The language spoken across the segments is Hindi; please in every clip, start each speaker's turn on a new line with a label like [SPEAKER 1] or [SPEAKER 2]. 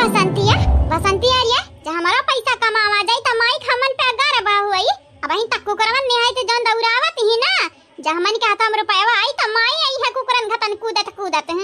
[SPEAKER 1] बसंतिया बसंतिया रे जब हमारा पैसा कमावा जाई त माई हमन पे गरबा हुई। अब ही तक कुकरन ने आई त जन दौरावत ही ना जब हमन के हाथ में रुपया आई त माई आई है कुकरन घतन कूदत कूदत।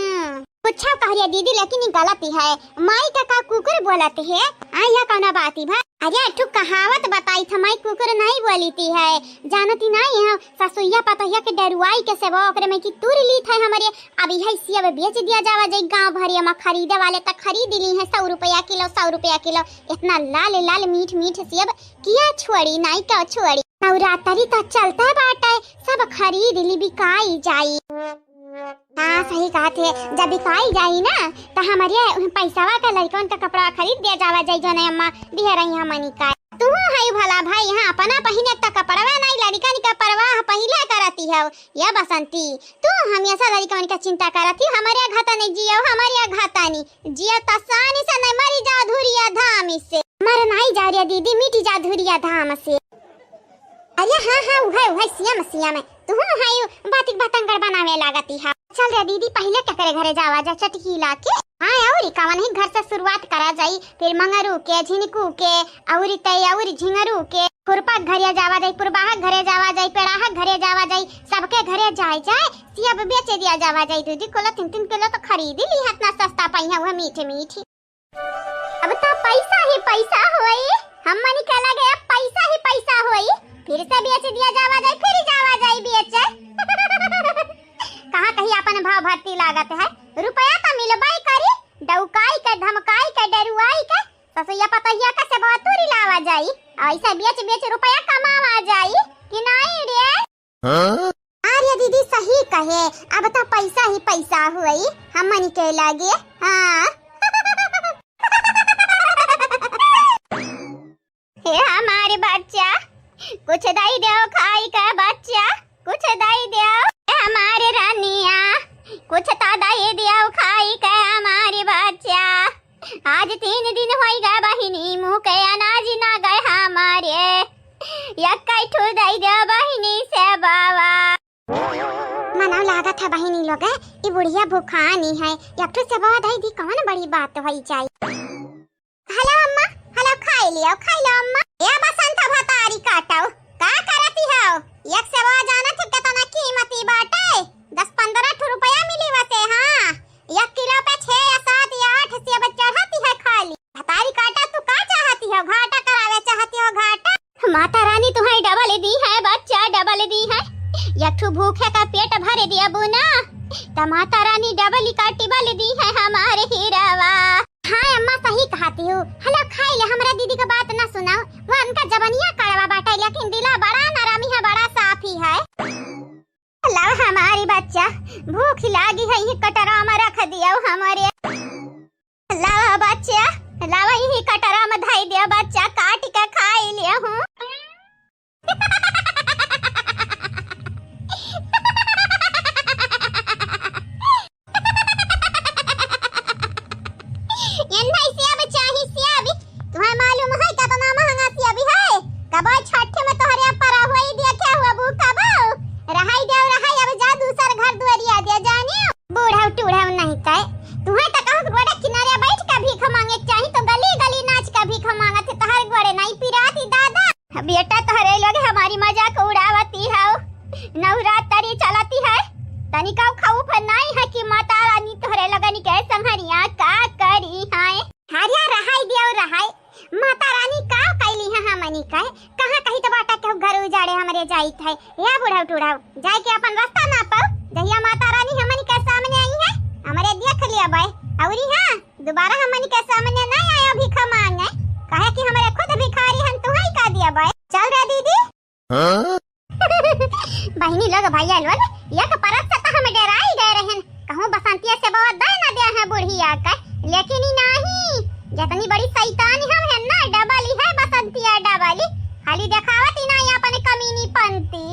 [SPEAKER 1] पूछा कहरिया दीदी लेकिन ये गलती है माई का कुकर बोलते है आया कौन बात भाई। अरे अठू कहावत बताई था माई कुकर नहीं बोलती है जानती नहीं है ससुइया पतहिया के डरुआई के सेवा ओकरे में की तुर ली था हमारे। अब यही सिया बेच दिया जावा जाई गांव भरिया में खरीदे वाले तक खरीद ली है 100 रुपया किलो 100 रुपया किलो। इतना लाल लाल मीठ मीठ सेब किया छोड़ी नहीं क्या छोड़ी नवरात्रि तो चलता बाटे सब खरीद ली बिकाई जाई। हाँ सही कहा थे जब बिकाई जाई ना तो हमारे पैसावा का लड़कन का कपड़ा खरीद दिया जावा जाई जो अम्मा दिया रही हमनी का। तू है भला भाई यहाँ अपना पहिने तक कपड़ा नहीं लड़कन का परवाह पहले करती है या बसंती तू हमेशा लड़कन का चिंता करती हमारे घाता नहीं जियो हमारे घाता नहीं जियो तसानी से नहीं मरी जा धुरिया धाम से मर नहीं जा रही दीदी मिटी जा धुरिया धाम से। अरे हाँ हाँ वह सिया में तू है बातिक बतंगड़ बनावे लागती है। चल रे दीदी पहले टकरे घरे जावा जा चटकी लाके। हाँ और कवन ही घर से शुरुआत करा जाई फिर मंगरू के झिनकू के और तई और झिंगरू के खुरपा घरे जावा जाई पुरबाहा घरे जावा जाई पेड़ाहा घरे जावा जाई सबके घरे जाए सिया बेच दिया जावा जाई। दीदी किलो 3 किलो तो खरीद ली है इतना सस्ता पहिया हुआ मीठे मीठी। अब तो पैसा ही पैसा होई हम मनी के लगे अब पैसा ही पैसा होई फिर से बेच दिया जावा जाए फिर जावा जाए बेचे कहाँ कहीं अपन भाव भर्ती लागत है रुपया तो मिलबाई करी डौकाई के धमकाई के डरुआई के ससुया पतहिया का से बतूरी लावा जाई ऐसा बेच रुपया कमावा जाई कि नहीं रे। अरे दीदी सही कहे अब तो पैसा ही पैसा हुई हम मन के लागे। हाँ हे हमारे बच्चा कुछ दई दो खाई का बच्चा कुछ दई दो हमारे रानिया कुछ तो दई दो खाई का हमारे बच्चा। आज 3 दिन होई गए बहिनी मुँह के अनाज ना गए हमारे यक्कई ठू दई दो बहिनी से बाबा। मना लगा था बहिनी लोग ये बुढ़िया भूखानी है एक से बाबा दई दी कौन बड़ी बात होई जाई। हेलो अम्मा हेलो खाई लियो अम्मा या बसंत भतारी काटो का करती हो एक से वो जाना थे कितना कीमती बाटे 10-15 रुपया मिली वसे। हाँ 1 किलो पे 6 या 7 या 8 से बच्चा चढ़ाती है खाली भतारी काटा तू का चाहती हो घाटा करावे चाहती हो घाटा। माता रानी तुम्हारी डबल दी है बच्चा डबल दी है एक भूखे का पेट भर दिया बुना तो माता रानी डबल काटी बल दी है हमारे हीरावा। हाँ अम्मा सही कहती हूँ। हेलो खाई ले हमरा दीदी का बात ना सुनाओ वो उनका जबनिया कड़वा बाटा लेकिन दिला बड़ा नरमी है बड़ा साफी है। लाओ हमारी बच्चा भूख लागी है ये कटरा में रख दिया हमारे लाओ बच्चा लाओ यही कटरा में धाई दिया बच्चा काट के खाई लिया हूँ। बेटा तोहरे लोग हमारी मजाक उड़ावती है नवरात्रि चलती है तनिका खाऊ पर नहीं है कि माता रानी तोहरे लगनी के संहरिया का करी है। हरिया रहाई दियो रहाई माता रानी का कैली है हमनी का कहां कहीं तो बाटा के घर उजाड़े हमरे जाई थे या बुढ़ाऊ टुढ़ाऊ जाए के अपन रास्ता ना पाओ जहिया माता रानी हमनी के सामने आई है हमरे देख लिया भाई औरी हां दोबारा हमनी के सामने नहीं आयो भीख मांगे कहे कि हमरे खुद भिखारी हम तुहाई का दिया भाई। चल रे दीदी बहिनी लोग भैया लोग एक परत से तो हम डराई गए रहन कहूं बसंतिया से बहुत दे ना दे है बुढ़िया का लेकिन नहीं जितनी बड़ी शैतान हम है ना डबल है बसंतिया डबल खाली दिखावत ही नहीं अपने कमीनी पंती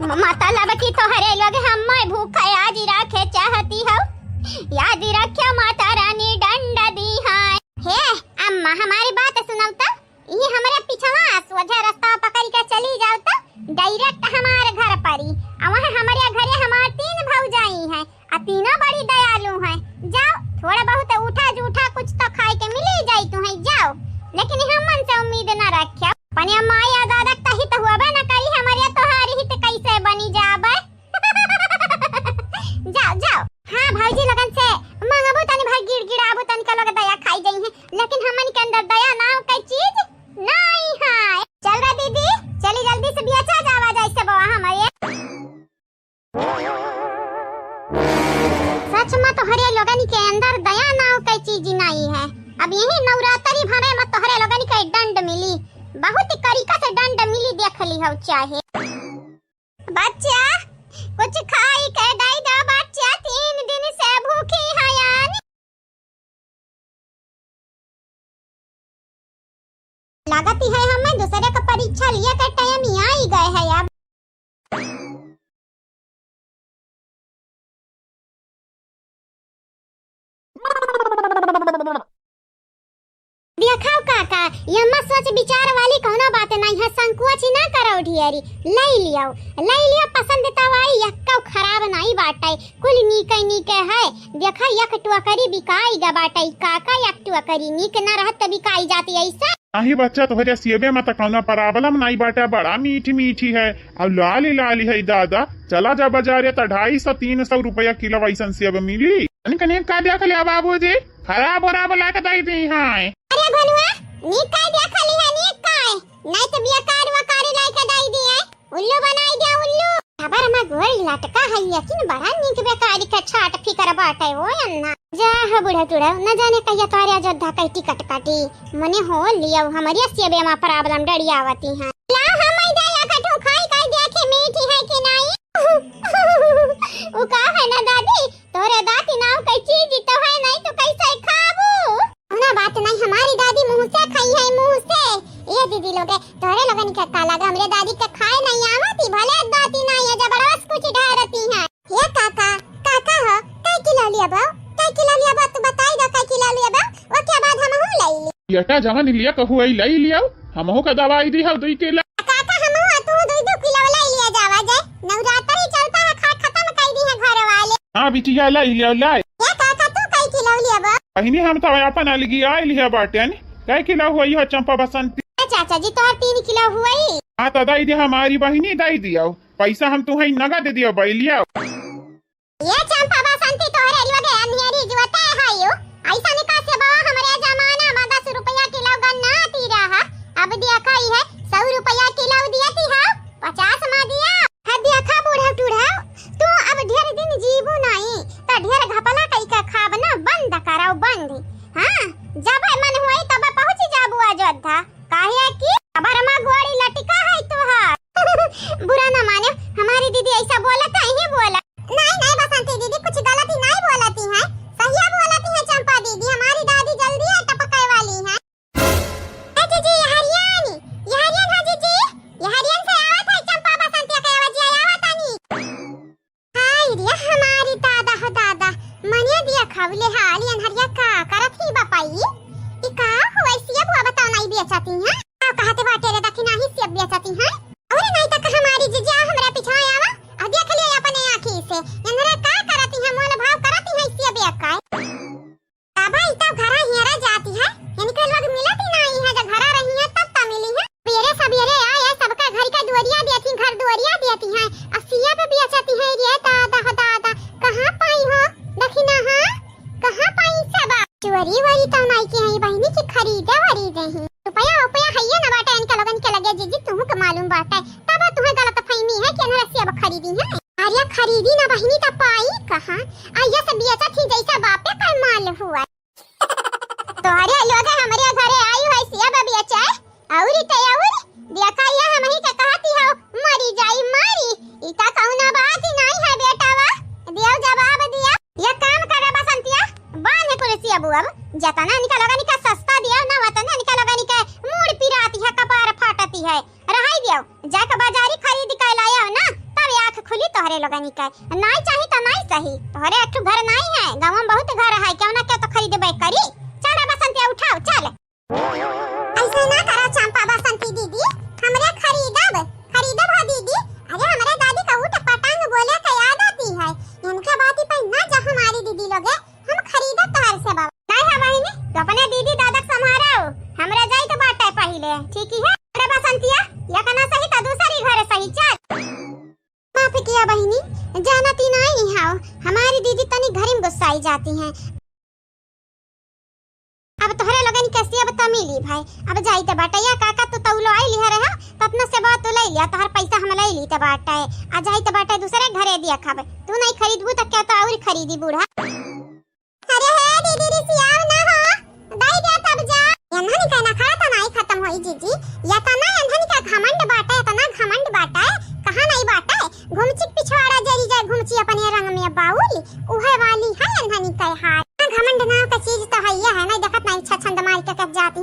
[SPEAKER 1] मतलब की तोहरे लोग हम भूखा याद रखे चाहती हो याद रखियो माता रानी डंडा दी है। हे अम्मा हमारी बात सुनाओ तो ये हमारे पिछवा सोझा रास्ता पकड़ के चली जाओ तो डायरेक्ट हमारे घर पर ही वहाँ हमारे घरे हमारे 3 भौजाई हैं और तीनों बड़ी दयालु हैं। जाओ थोड़ा बहुत उठा जूठा कुछ तो तोहरे लोगन के अंदर दया नाव के चीज नहीं है। अब यही नवरात्रि भरे में तोहरे लोगन के दंड मिली, बहुत तरीका से दंड मिली, देख ली हो चाहे। बच्चा कुछ खाई के दई दो बच्चा, 3 दिन से भूखी है यानी। लागती है हमें दूसरे का परीक्षा लिया के टाइम ही आई गए है अब। देखो काका, ये मत सोच विचार वाली कोनो बात नहीं है, संकोच ना करो ढेरी, ले लियो पसंद तवाई, यक्का खराब नहीं बाटे, कुल नीके नीके है। देखा एक टुकरी बिकाई गा बाटे काका, एक टुकरी नीक ना रहत त बिकाई जाती ऐसा।
[SPEAKER 2] नहीं बच्चा तोहरे सेबे में त कोनो प्रॉब्लम नहीं बाटे, बड़ा मीठी मीठी है और लाली लाली है दादा। चला जा बाजार त 250-300 रुपया किलो वैसन सेब मिली। कने का देख लिया बाबूजी, खराब ला के दई दी है।
[SPEAKER 1] अरे भनुआ नीक काय देख ली है, नीक काय नहीं तो बेकार वकारी लाई के दई दी है, उल्लू बनाई दे उल्लू। खबर में गोरी लटका है, लेकिन बड़ा नीक बेकारी के छाट फिकर बाटे हो अन्ना। जा ह बुढ़ा टुड़ा न जाने कहिया तोरे अयोध्या कई टिकट काटी, मने हो लियो हमारे सेबे में प्रॉब्लम डड़ी आवती है। ला हम दे या कठू खाई काय देखे मीठी है कि नहीं। ओ का है ना दादी, तोरे दादी नाव कई चीज तो है नहीं तो कैसे खाबू। ना बात नहीं, हमारी दादी मुंह से खाई है, मुंह से। ये दीदी लोग तोरे लोगन के का लगा, हमरे दादी के खाए नहीं आवती, भले दादी नहीं है जबरदस्त कुछ ढारती है। ये काका हो कई किलो लिया बा, कई किलो लिया बा, तू बताई दो कई किलो लिया बा, ओके बाद हम हो लई ली।
[SPEAKER 2] बेटा जवन लिया कहू आई लई लियो, हमहु का दवाई दी हौ 2 किलो।
[SPEAKER 1] काका हमहु तू 2 किलो लई लिया जावा जे, नवरात्रि चलता है, खा खत्म कर दी है घर वाले।
[SPEAKER 2] हां बिटिया लई लियो लाई।
[SPEAKER 1] ये काका तू कई किलो लिया बा?
[SPEAKER 2] पहिनी हम तो अपन अलगी आई लिया बाटे ने, कई किलो हुई हो चंपा बसंती।
[SPEAKER 1] चाचा जी तो 3 किलो हुई।
[SPEAKER 2] हां तो दई दे, हमारी बहिनी दई दियो, पैसा हम तुम्हें नगद दियो बैलिया।
[SPEAKER 1] ये चंपा बसंती तोहरे लगे अंधेरी जुवते है यो, ऐसा निका से बा हमरे जमाना में 10 रुपया किलो गन्ना आती रहा, अब देखा ही है 100 रुपया किलो दियती है, 50 में दिया है। देखा बूढ़ा टूढ़ा तू अब ढेर दिन जीबू नहीं त ढेर घपला कई का खाबना बंद कराओ, बंद। हां जब मन होई तब पहुंच जाबू अयोध्या, काहे की खबर में गोड़ी लटका है तोहार। बुरा ना मानो, हमारी दीदी ऐसा बोला कहीं बोला नहीं बसंती दीदी कुछ गलती नहीं बोलती है, सही बोलती है चंपा दीदी, हमारी दादी जल्दी है टपकाए वाली है। ए जीजी ये हरियाण है जीजी, ये हरियाण से आवत है चंपा बसंती के आवाज आवत आनी। हाय रे हमारी दादा हो दादा, मनिया दिया खवले हालियन हरिया का करत ही बापाई, ई का होय सिया बुआ बताओ नहीं बेचती है, का कहते बाटे रे दखिना ही सिया बेचती है। और नहीं तक हमारी जीजा हमरा पीछे आवा आ देख लियो अपने आंखी से, इनरे का करती है, मोल भाव करती है सिया बेकाय। बाबा ई तो घरा हेरा जाती है, इनके लोग मिलती नहीं है, जब घरा रही है तब तो मिली है। सवेरे आए सबका घर का दुआरिया देती, घर दुआरिया देती है, और सिया पे बेचती है रे दादा हो दादा। कहां पाई हो दखिना, हां कहां पाई सब चोरी वाली तो नहीं की है, बहनी की खरीदे वाली नहीं रुपया है ना बाटा, इनके लोगन के लगे जीजी तुमको का मालूम बाटा, तब तुम्हें गलत फहमी है कि इन्होंने सेब खरीदी है। अरे खरीदी ना बहनी तो पाई कहां, आया सब बेचा थी जैसा बापे का माल हुआ। तोहरे लोग हमरे घरे आई है सेब बेचा औरी तयाउरी देखा ये हम ही के कहती हो मरी जाई मारी, इता कहना बात ही नहीं है बेटावा, दियो जवाब दिया। ये काम करे बसंतिया बाने पुलिस अब जतना निकल लगा निका सस्ता दिया ना वतना निकल लगा निका मूड पिराती है, कपार फाटती है, रहाई दियो जाके बाजारी खरीद के लाया हो ना, तब आंख खुली तोहरे लोग निका नहीं चाही तो नहीं सही, तोहरे अठू घर नहीं है, गांव में बहुत घर है, क्यों ना क्यों तो खरीदबे करी। चल बसंतिया उठाओ चल। ऐसा ना करो चंपा बसंती दीदी, हमरे खरीदब हो दीदी। अरे हमारे दादी का उठ पटांग बोले के याद आती है, इनके बात पे ना जा हमारी दीदी लोग हम खरीदत तोहर से बाबा नहीं है बहिनी, तो अपने दीदी दादा संभारो, हमरा जाई तो बाटे पहिले ठीक है। अरे बसंतिया या कना सही त दूसरी घर सही चल। माफ किया बहिनी, जानती नहीं हां हमारी दीदी तनी घर में गुस्साई जाती हैं। अब तोहरे लगन कैसी अब तमिली भाई, अब जाई त बाटैया काका तो तौलो आई लिह रहा, ततना से बात तो ले लिया, तोहर पैसा हम ले ली त बाटे आ जाई त बाटे दूसरे घरे दिया खाबे, तू नहीं खरीदबू त क्या तो और खरीदी बूढ़ा।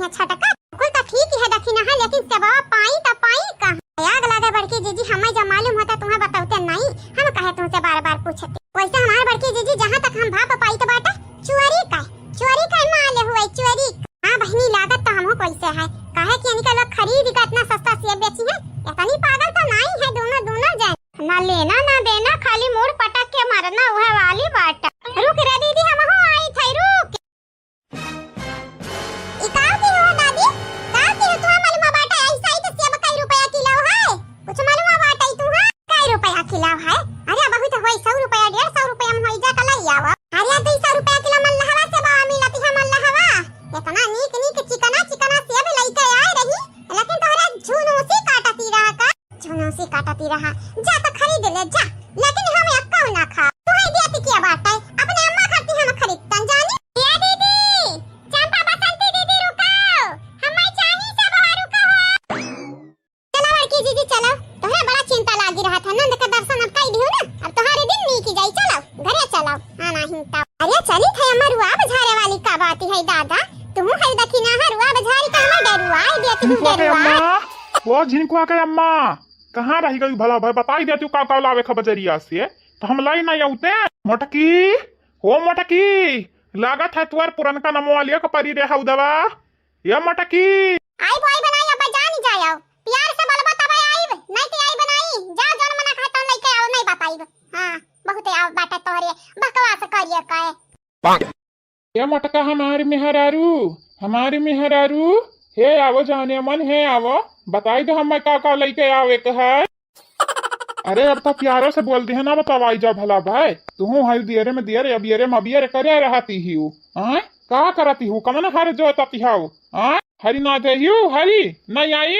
[SPEAKER 1] है छटका कुल तो ठीक है दखी ना है, लेकिन सेवा पाई त पाई कहां आग लगा बड़की जीजी। हमें जब मालूम होता तुम्हें बताते नहीं, हम कहे तुमसे बार-बार पूछते। वैसे हमारे बड़की जीजी जहां तक हम भाप पाई तो बाटा चोरी का माले हुए चोरी। हां बहनी लागत तो हमको कैसे है काहे कि इनका लोग खरीद के इतना सस्ता सेब बेची है। इतनी पागल तो नहीं है, दोनों जाए ना लेना ना देना, खाली मोड़ पटक के मारना वह वाली बाटा। रुक रे दीदी हम हो आई थई रुक। इकाओ की हो दादी का की हो तुम्हारा मालूम बाटा ऐसा ही तो सेब कई रुपया किलो है, कुछ मालूम बाटा ही तुम्हारा कई रुपया किलो है। अरे बहुत होई 100 रुपया 150 रुपया में होई जा कलई आवा। अरे 200 रुपया किलो मन लहवा से बा मिलती है मन लहवा। इतना नीक चिकना सेब लइके आए रही, लेकिन तोहरा झुनूसी काटती रहा जा तो खरीद ले जा, लेकिन हम अक्का ना खा तुम्हें देती क्या बात है, अपने अम्मा खाती हम खरीदतन जानी। ये दीदी चंपा बसंती दीदी रुको, हमें चाहिए सब बाहर रुको हो। चलो लड़की जीजी चलो, तोहरा बड़ा चिंता लागी रहा था, नंद का दर्शन अब कई दियो ना, अब तुम्हारे दिन नी की जाई। चलो घरे चलो आना हिंता। अरे चली थे अम्मा रुआ बझारे वाली का बात है दादा, तुम है दखिना है रुआ बझारी का मैं डरुआ देती हूं डरुआ।
[SPEAKER 2] वो झिनकुआ के अम्मा कहाँ रही गई भला भाई बताई दे तू का लावे खबजरिया से तो हम लाई नहीं आउते। मोटकी हो मोटकी लागत है तुअर पुरनका नमवा लिया कपरी रे हउदवा ये मोटकी
[SPEAKER 1] आई बॉय बनाई अब जानी जायो प्यार से बोलबो तब आई नहीं तो आई बनाई जा जन मना खाता लेके आओ नहीं बताई। हां बहुत आओ बाटा तोहरे बकवास करिए काए।
[SPEAKER 2] ये मोटका हमारी मेहरारू हे आवो जाने मन है आवो बताई दो हम का लेके आवे के है। अरे अब तो प्यारो से बोलती है ना बतावाई जा भला भाई तू हर दियरे में दियरे अब येरे मबियरे करे रहती ही हां का करती हूँ कमन हर जोतती हाउ हां हरी ना दे हरी नहीं आई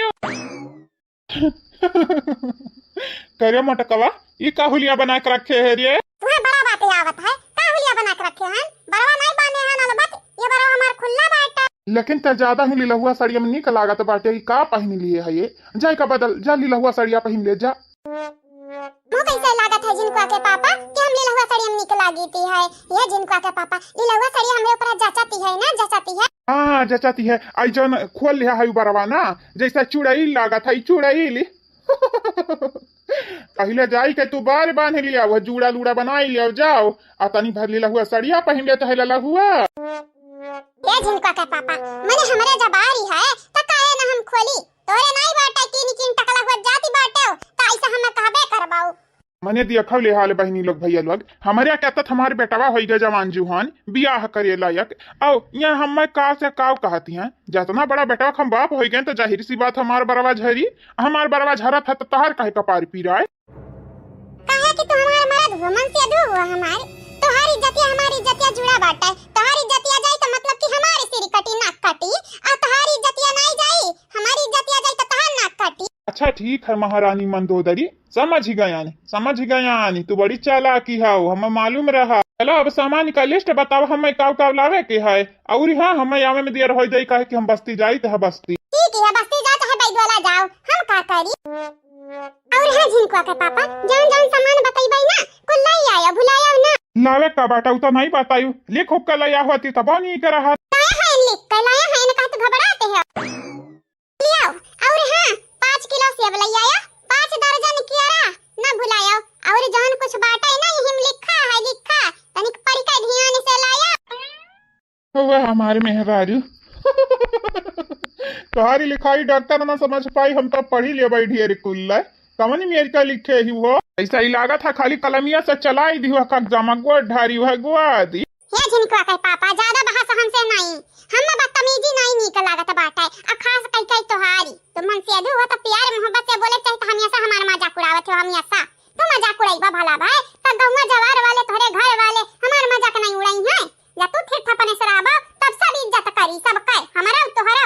[SPEAKER 2] करे मोटकवा ये काहुलिया बना के रखे है रे
[SPEAKER 1] तुम्हें बड़ा बात आवत है काहुलिया बना के रखे हैं बड़वा नहीं बने हैं ना बत ये बड़ा हमार खुला बाटा।
[SPEAKER 2] लेकिन ते ज्यादा ही लीला हुआ साड़िया में निक लागत बाटे का पहन लिए है ये जाय का बदल जा लीला हुआ साड़िया पहन ले जा।
[SPEAKER 1] वो कैसे लागत है जिनको के पापा कि हम लीला हुआ साड़िया में निक लागीती है ये जिनको के पापा लीला हुआ साड़िया हमरे ऊपर जचाती है ना जचाती है।
[SPEAKER 2] हां जचाती है आई जन खोल लिया है बरवा ना जैसा चुड़ैल लागत है चुड़ैल पहले जाई के तू बार बांध लिया वो जूड़ा लूड़ा बनाई लिया जाओ आ तनी भर लीला हुआ साड़िया पहन ले तो है ला हुआ।
[SPEAKER 1] ये जिनका के पापा मने हमरे जबारी है त काहे ना हम खोली तोरे नहीं बाटा किन टकला हो जाती बाटे त ऐसा हम कहबे करबाऊ।
[SPEAKER 2] मने दिया खवले हाल बहनी लोग भैया लोग हमारे कहता हमारे बेटवा होई गए जवान जुहान बियाह करे लायक औ यहाँ हम का से काव कहती हैं जितना बड़ा बेटवा हम बाप हो गए तो जाहिर सी बात हमार बरवा झरी हमार बरवा झरत है तो तहर काहे कपार पी रहा है
[SPEAKER 1] काहे कि तू हमार मरद हो मन से दू हो हमारे तोहारी इज्जतिया हमारी इज्जतिया जुड़ा बाटा है तोहारी इज्जतिया जाई तो मतलब कि हमारी सिर कटी नाक कटी और तोहारी इज्जतिया नहीं जाई हमारी इज्जतिया जाई तो तोहार नाक कटी।
[SPEAKER 2] अच्छा ठीक है महारानी मंदोदरी समझ गया तू बड़ी चालाकी है हमें मालूम रहा। चलो अब सामान का लिस्ट बताओ हमें काव लावे के है और हाँ हमें आवे में देर हो जाई कहे कि हम बस्ती जाई तो बस्ती
[SPEAKER 1] ठीक है बस्ती जा चाहे बैदवाला जाओ हम का करी। और हां जिनको के पापा जौन सामान बताइबई ना कुल लई आया भुलाया ना
[SPEAKER 2] लावे का बाटा उतना नहीं बतायू लिख हुक लया होती तब नहीं कर रहा
[SPEAKER 1] है लिख के लाया है ना कहते घबराते हैं लियाओ। और हां 5 किलो सेब लई आया 5 दर्जन केरा ना भुलाया और जौन कुछ बाटा है ना यही में लिखा तनिक पढ़ के ध्यान से लाया।
[SPEAKER 2] वो हमारे मेहरारू तुम्हारी लिखाई डॉक्टर ना समझ पाई हम तो पढ़ी ले बैठी रे कुल्ला कमनी मेर का लिखे ही वो ऐसा ही लागा था खाली कलमिया से चलाई दी हुआ कागजामा गोड़ ढारी हुआ गुआ दी।
[SPEAKER 1] ये जिनको के पापा ज्यादा बहस हमसे नहीं हम बदतमीजी नहीं निकल लागत बाटा है खास कई तोहारी तो मन से अदू हो तो प्यार मोहब्बत से बोले चाहे तो हमेशा हमारा मजाक उड़ावत हो हमेशा तू मजाक उड़ाईबा भला भाई त गौवा जवार वाले तोरे घर वाले हमार मजाक नहीं उड़ाई है या तू फिर थपने से रहबा तब सब इज्जत करी सब कहे हमारा तोहरा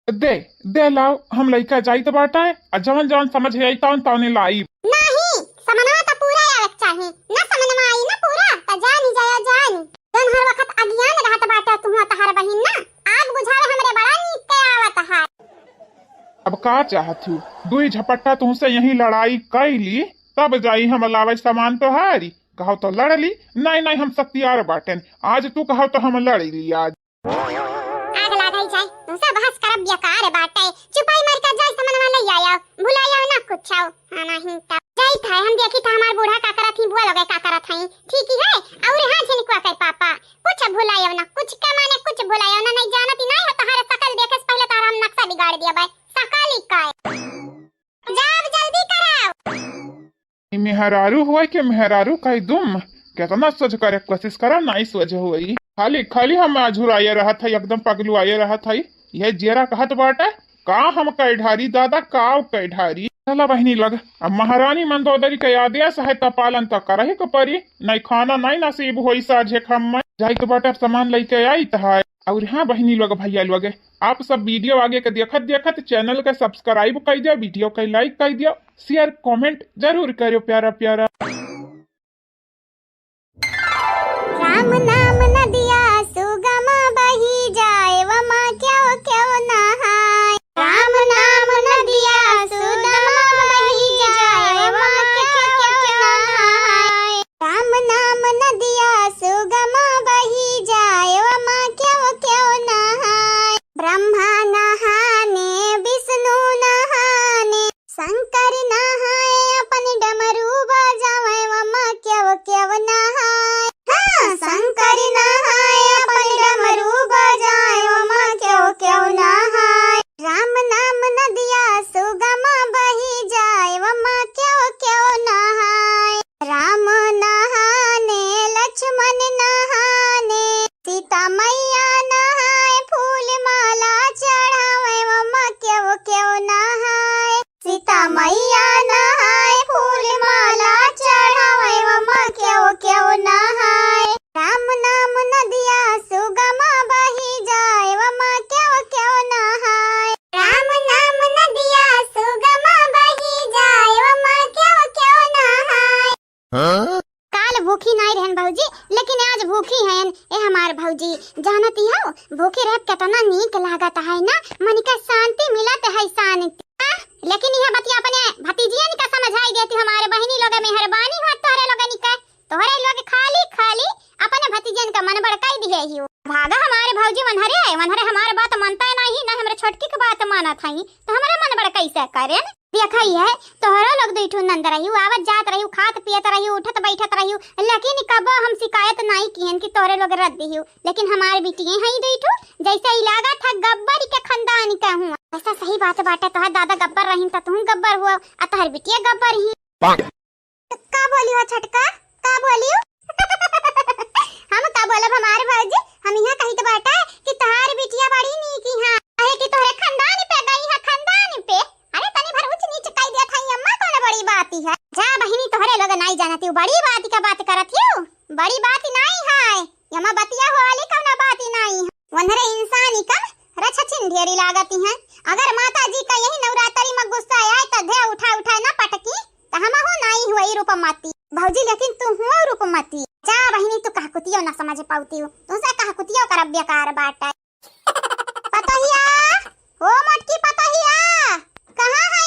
[SPEAKER 2] दे लाओ हम लइका जाई तो बाटा है और जवन समझ आई तौन लाई
[SPEAKER 1] नहीं समनवा तो पूरा आवे चाहिए ना समनवा आई ना पूरा त जानी जाया जानी जन हर वक्त अज्ञान रहत बाटा तू तहर बहिन ना आग बुझावे हमरे बड़ा नीक के आवत है।
[SPEAKER 2] अब का चाहत हूँ दुई झपट्टा तुमसे यही लड़ाई कैली तब जाई हम लावे सामान तो हारी कहो तो लड़ ली नहीं हम सत्यार बाटन आज तू कहो तो हम लड़ ली आज
[SPEAKER 1] आग लगाई जाए तो सब बहस करब बेकार बाटे। चुपाई मार के जाई समन वाला आया भुलाया ना कुछ आओ हां नहीं तब जाई था हम देखी था हमार बूढ़ा का करत ही बुआ लगे का करत हई ठीक ही है और हां झिनकुआ के पापा कुछ भुलाया ना कुछ के माने कुछ भुलाया ना नहीं जानत ही नहीं है तोहरे शकल देखे से पहले तारा हम नक्शा बिगाड़ दिया भाई शकल ही का जाब जल्दी कराओ।
[SPEAKER 2] मेहरारू हुआ कि मेहरारू का दुम कितना सोच करे कोशिश करा नहीं सोच हुई खाली खाली हम झुराए रहा था एकदम पगलू आए रहा था यह जेरा कहत बाटे का हम कैढारी दादा काव कैढारी चला बहनी लग अब महारानी मंदोदरी के आदेश है त पालन त करही के परी नहीं खाना नहीं नसीब होई साझे खम जाई तो बाटे सामान लेके आई है। और हाँ बहनी लोग भैया लोग आप सब वीडियो आगे के देखत देखत चैनल के सब्सक्राइब कर दिया वीडियो के लाइक कर दिया शेयर कमेंट जरूर करो प्यारा प्यारा।
[SPEAKER 1] राम नाम नदिया सुगम बही जाए वमा क्यों क्यों नहाय राम नाम नदिया सुगम बही जाए वमा क्यों क्यों नहाय राम नाम नदिया सुगम बही जाए वमा क्यों क्यों नहाय ब्रह्मा नहाने विष्णु नहाने शंकर नहाए अपन डमरू बजावे वमा क्यों क्यों नहाय शंकर नहाए अपन डमरू बजाए वमा क्यों क्यों नहाय राम नाम नदिया सुगम बही जाए वमा क्यों क्यों नहाय राम नहाने लक्ष्मण नहाने सीता मैया नहाए फूल माला चढ़ावे वमा क्यों क्यों नहाय सीता मैया नहाए फूल माला चढ़ावे वमा क्यों क्यों नहाय राम नाम नदिया सुगम बही जाए वमा क्यों क्यों नहाय राम नाम नदिया सुगम बही जाए वमा क्यों क्यों नहाय। काल भूखी नहीं रहन भौजी लेकिन आज भूखी हैं ए हमार भौजी जानती हो भूखी रह कितना नीक लागत है ना मन का शांति मिलत है शांति लेकिन यह बतिया अपने भतीजियन का समझाई देती हमारे बहनी लोग मेहरबानी हो तोहरे लोगन का तोहरे लोग खाली खाली अपने भतीजन का मन भड़काई दिए ही भागा हमारे भौजी मनहरे हमारे बात मानता है नहीं ना हमरे छोटकी की बात मानत हई तो हमारे मन भड़काई से करे देखई है तोहरा लोग दुइठू नंद रही आवत जात रही खात पियत रही उठत बैठत रही लेकिन कब हम शिकायत नहीं किहन कि तोहरे लोग रद्द दियो लेकिन हमारे बिटिए हई दुइठू जैसे इलागा था गब्बर के खानदान का हूं ऐसा सही बात बाटे तोहर दादा गब्बर रहीन त तू गब्बर हुआ आ तोहर बिटिया गब्बर ही का बोली हो छटका का बोलियो हम का बोलब हमारे भौजी हम यहाँ कही तो बाटा कि तोहार बिटिया बड़ी नीक हां है कि तोहरे खानदान पे गई है खानदान पे अरे तनी भर ऊंच नीच कई देत हई अम्मा कौन बड़ी बात है जा बहिनी तोहरे लोग नहीं जानती हूं बड़ी बात का बात करत हूं बड़ी बात नहीं है यमा बतिया वाली कौन बात नहीं वनरे इंसान ही कम रछछिन ढेरी लागती हैं अगर माता जी का यही नवरात्रि में गुस्सा आए तो धे उठा उठा ना पटकी तो हम हो नहीं हुई रूपमती भौजी लेकिन तू हुआ रूपमती जा बहिनी तू कहा कुतियो ना समझ पाती हो तुमसे कहा कुतियो कर बेकार बाटा पतहिया ओ मटकी पतहिया कहां है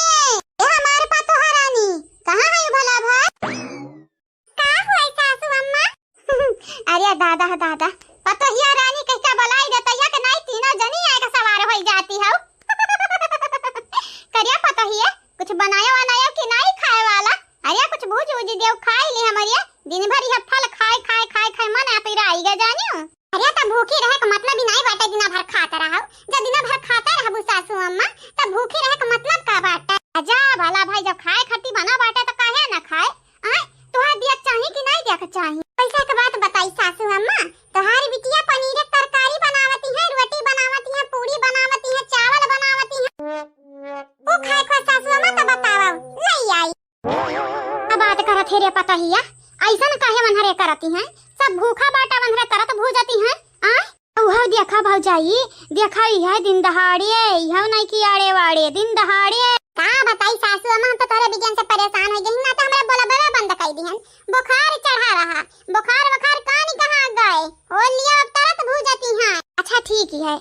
[SPEAKER 1] ये हमारे पतोहा रानी कहां है भला भाई का हुआ सासू अम्मा अरे दादा दादा पतहिया रानी कैसा बुलाई देता या कि नहीं तीनों जनी आए का सवार हो जाती हो करिया पतहिया कुछ बनाया बनाया कि नहीं खाए वाला अरे कुछ भूज उज देव खाई ले हमारे दिन भर यह फल खाए खाए खाए खाए मन आते रही गा जानियो अरे त भूखी रहे का मतलब ही नहीं बाटे दिन भर खाता रहो जब दिन भर खाता रहबू सासू अम्मा तब भूखी रहे का मतलब का बाटे अजा भला भाई जब खाए खट्टी बना बाटे तो काहे ना खाए आए तोहार दिया चाहिए कि नहीं दिया चाहिए पैसा के बात बताई सासू अम्मा तोहारी बिटिया पनीर तरकारी बनावती है रोटी बनावती है पूरी बनावती है चावल बनावती है वो खाए खा सासू अम्मा तो बतावा नहीं आई अब बात करत है रे पतहिया ऐसा न काहे मनहरे करती हैं सब भूखा बाटा मनहरे तरत भू जाती हैं आ ओह देखा भौजाई देखा है दिन दहाड़े यह नहीं कि आड़े वाड़े दिन दहाड़े का बताई सासू अम्मा तो तोरे विज्ञान से परेशान हो गई ना तो हमरा बोला बड़ा बंद कर दिहन बुखार चढ़ा रहा बुखार कहानी कहां गए हो लिया अब तरत भू जाती हैं अच्छा ठीक है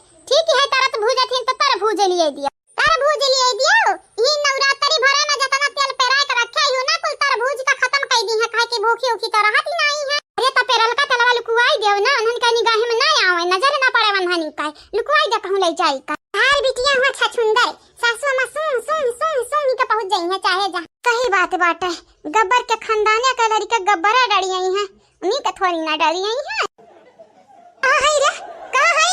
[SPEAKER 1] तरत भू जाती तो तर भूज लिए दिया तरबूज लिए दियो ई नवरात्रि भरे में जतना तेल पेराय के रखे हो ना कुल तरबूज का खत्म कर दी है खाए के भूखी उखी तो रहत ही नहीं है अरे त पेरल का तेलवा लुकुवाई देव ना उन्हन का निगाह में ना आवे नजर ना पड़े वन्हन का लुकुवाई दे कहूं ले जाई का हाल बिटिया हुआ छछुंदर सासू अम्मा सुन सुन सुन सुन के पहुंच जाई है चाहे जा कही बात बाटे गब्बर के खानदानिया का लड़का गब्बरा डरी आई है उन्हीं का थोड़ी ना डरी आई है आ है रे का है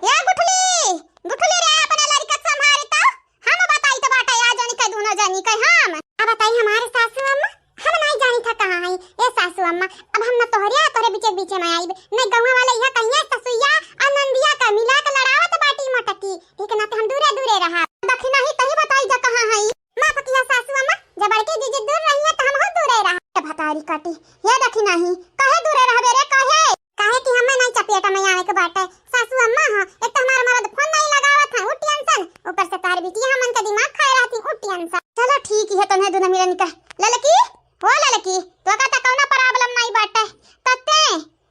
[SPEAKER 1] या गुठली गुठली रे अपना लड़का संभाल तो हम बताई तो बाटे आ जानी का दोनों जानी का हम अब बताई हमारे सासू अम्मा हम नहीं जानी था कहां है ए सासू अम्मा अब हम न तोहरे बीचे में आई न गौवा वाला यह कहिया ससुइया आनंदिया का मिला के लड़ावत बाटी मटकी ठीक ना तो हम दूरे दूरे रहा दखिना ही तही बताई जा कहां है मां पतिया सासू अम्मा जब बड़के जीजी दूर रही है तो हम हो दूरे रहा भतारी काटी ये दखिना ही काहे दूरे रहबे रे काहे कि हमें नहीं चपेटा में आवे के बाटे सासू अम्मा हां एक तो हमारा मर्द फोन नहीं लगावत है उठ टेंशन ऊपर से तार बिटिया हमन का दिमाग खाए रहती उठ टेंशन चलो ठीक है तने दोनों मिलन का ललकी हो ललकी तो का कौना प्रॉब्लम नहीं बाटे तते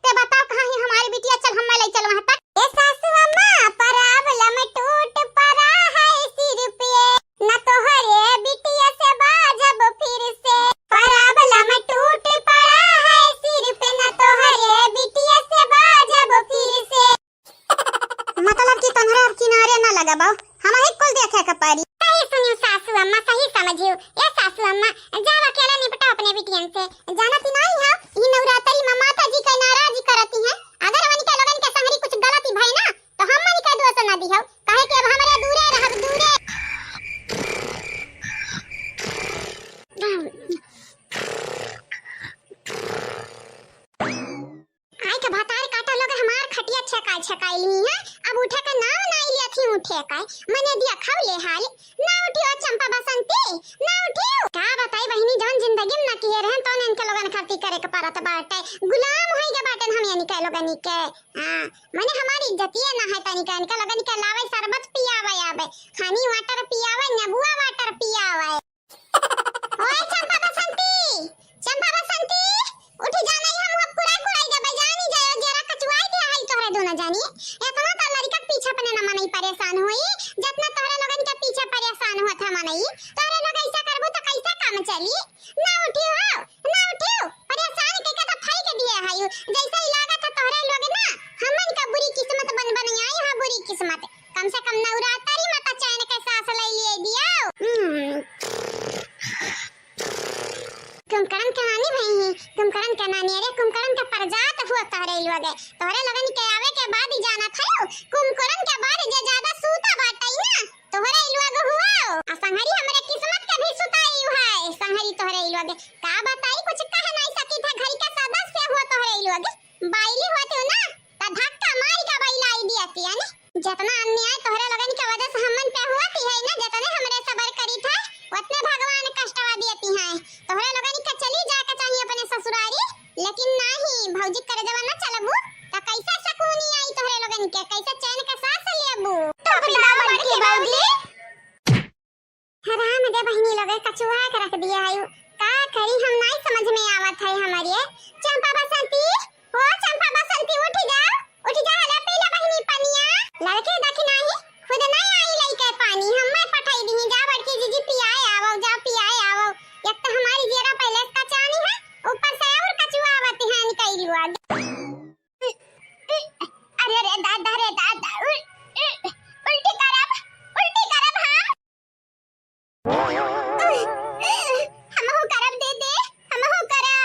[SPEAKER 1] ते बताओ कहां है हमारी बिटिया चल हम ले चल वहां तक ए सासू अम्मा प्रॉब्लम टूट पड़ा है सिर पे न तो हरे बिटिया से बाजब फिर से प्रॉब्लम टूट पड़ा है सिर पे न तो हरे बिटिया से बाजब फिर से मतलब कि तोहरा किनारे ना लगा बाऊ हम ही कुल देखे के पारी सही सुनियो सासू अम्मा सही समझियो ए सासू अम्मा जाओ अकेला निपटा अपने बिटियन से जानती नहीं है ई नवरात्रि में माता जी का नाराजी करती है अगर हमनी के लोगन के संगरी कुछ गलती भई ना तो हमनी के दोष ना दिहौ काहे कि अब हमरे दूरे रहब दूरे आई के भातार काटा लोग हमार खटिया छकाइली है अब उठे का नाम नहीं लेथी उठे का मने दिया खवले हाल ना उठियो चंपा बसंती ना उठियो का बताई बहिनी जौन जिंदगी में ना किए रहन तो इनके लोगन खातिर करे के परत बाटे गुलाम होई के बाटन हम यानी के लोगन के हां मने हमारी इज्जतिए ना है तनी का इनके लोगन के लावे शरबत पियावे आवे खानी वाटर पियावे नबुआ वाटर पियावे ओए चंपा बसंती उठी जाना ही हम पूरा कुराई दे बजानी जायो जरा कचवाई दे आई तोरे दोनों जानी इतना तो लड़का पीछे पने ना मनई परेशान होई जितना तोरे लोगन के पीछे परेशान होत है मनई तोरे लोग ऐसा करबो तो कैसे काम चली ना उठियो परेशान के तो फाई के दिए हायो जैसे ही लागत है तोरे लोग ना हमन का बुरी किस्मत बन आई है बुरी किस्मत कम से कम नवरात्रि माता चैन के सांस ले लिए दियो कुमकरण के नानी भई कुमकरण के नानी अरे कुमकरण के परजात हुआ तोरे लोग तोरे लगन के आवे के बाद ही जाना था कुमकरण के बाद जे ज्यादा सूता बाटई ना तोरे लोग हुआ आ संहरी हमरे किस्मत के भी सुताई है संहरी तोरे लोग का बताई कुछ कह नहीं सकी था घर के सदस्य हुआ तोरे लोग बाइली होते हो ना त धक्का मार के बैलाई दियाती यानी जितना अन्याय तोरे लगन के वजह से हमन पे हुआती है ना जितने हमरे सबर करी था उतने भगवान कष्टवा देती हैं तोहरे लोगन के चली जाके चाहिए अपने ससुरारी लेकिन नहीं भौजी करे जवा ना चलबू त कैसे सकूनी आई तोहरे लोगन के कैसे चैन के सांस लेबू तो बिना के बाबली हराम दे बहिनी लोग कचुआ के रख दिया है का करी हम नहीं समझ में आवत है हमारे चंपा बसंती हो चंपा बसंती उठ जा हले पीला बहिनी पनिया लड़के देखी नहीं खुद नहीं आई लइके पानी हम्मे पठाई दी जा बड़की जीजी पियाए आवो जा पियाए आवो एक तो हमारी जेरा पहले का चानी है ऊपर से और कचुआ आवत है निकल लुआ अरे रे दादा उल्टी करब हां हमहु करब दे हमहु करब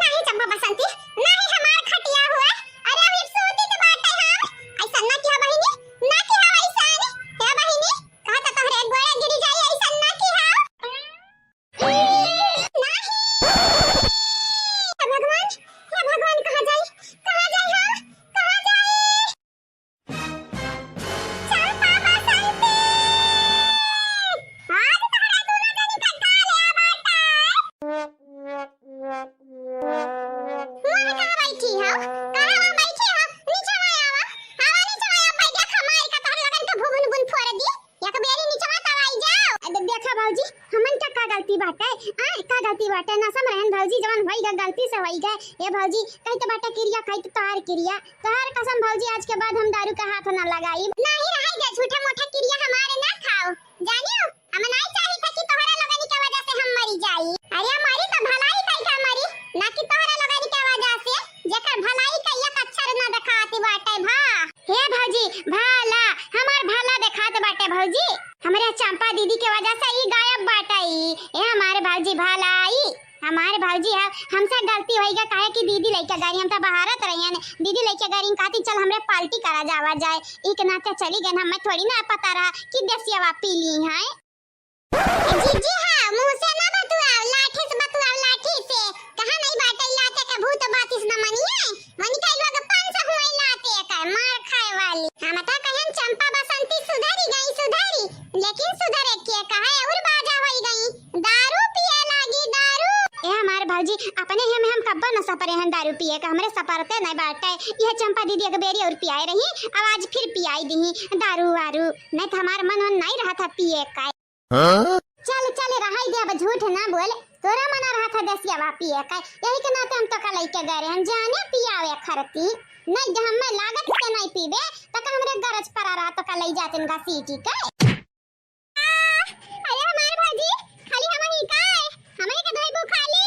[SPEAKER 1] नहीं चंपा बसंती नहीं हमार खटिया हुआ अरे अभी सोती तो बात है हम ऐसा ना किया बहिनी ना किया ऐसा है बहिनी कहा तो तोहरे गोया गिरी जाई ऐसा ना किया नहीं हे भगवान कहां जाई हम कहां जाई चंपा बसंती आज तोहरा दोनों जनी का काले बाटा मैं कहां बैठी हो नीचे आवा नीचे आवा भाई देखा मार का तोहर लगन के भुवन बुन फोड़ दी एक बेरी नीचे मत आई जाओ अबे देखा भौजी हमन का गलती बाटे का गलती बाटे ना समरहन भौजी जवन होई ग गलती से होई गए ये भौजी कहि तो बाटे क्रिया कहि तो तोहर क्रिया तोहर कसम भौजी आज के बाद हम दारू का हाथ ना लगाई नहीं रहे गे झूठे मोठे क्रिया हमारे ना खाओ जानियो हम नहीं चाही था कि तोहरा लगन के वजह से हम मरी जाई अरे हमारी तो भलाई कहि का मरी ना कि तोहरा लगन के वजह से जेकर भलाई का एक अक्षर ना देखा सही गायब बाटाई ए हमारे भाजी भालाई हमारे भाजी है हमसे गलती होई काहे कि दीदी लइका गाड़ी हम त बहारत रहियन दीदी लइका गाड़ी कहती चल हमरे पार्टी करा जावा जाए एक नाते चली गन हमें थोड़ी ना पता रहा कि देसिया पी ली है जीजी हां मुंह से ना बतुआओ लाठी से बतुआओ लाठी से कहां नहीं बाटे लाते का भूत बातिस न मनिए मनी कई लोग 500 हुई लाते का मार खाए वाली हम त कहन चंपा बसंती सुधरी लेकिन सुधरे के कहा और बाजा होई गई दारू पिए लागी दारू ए हमारे भाजी अपने ही में हम कब्बा न सपरे हैं दारू पिए का हमरे सपरते नहीं बाटे यह चंपा दीदी एक बेरी और पियाए रही अब आज फिर पियाई दी दारू वारू नहीं तो हमारा मन नहीं रहा था पिए का चल चल रहाई दे अब झूठ ना बोल तोरा मना रहा था देसिया वा पिए का यही के नाते हम तो का लइके गए हम जाने पियावे खरती नहीं जब हम लागत से नहीं पीबे त हमरे गरज पर रहा तो का लई जाते इनका सीटी का अरे हमारे भाजी खाली हम ही का है हमें के धइबू खाली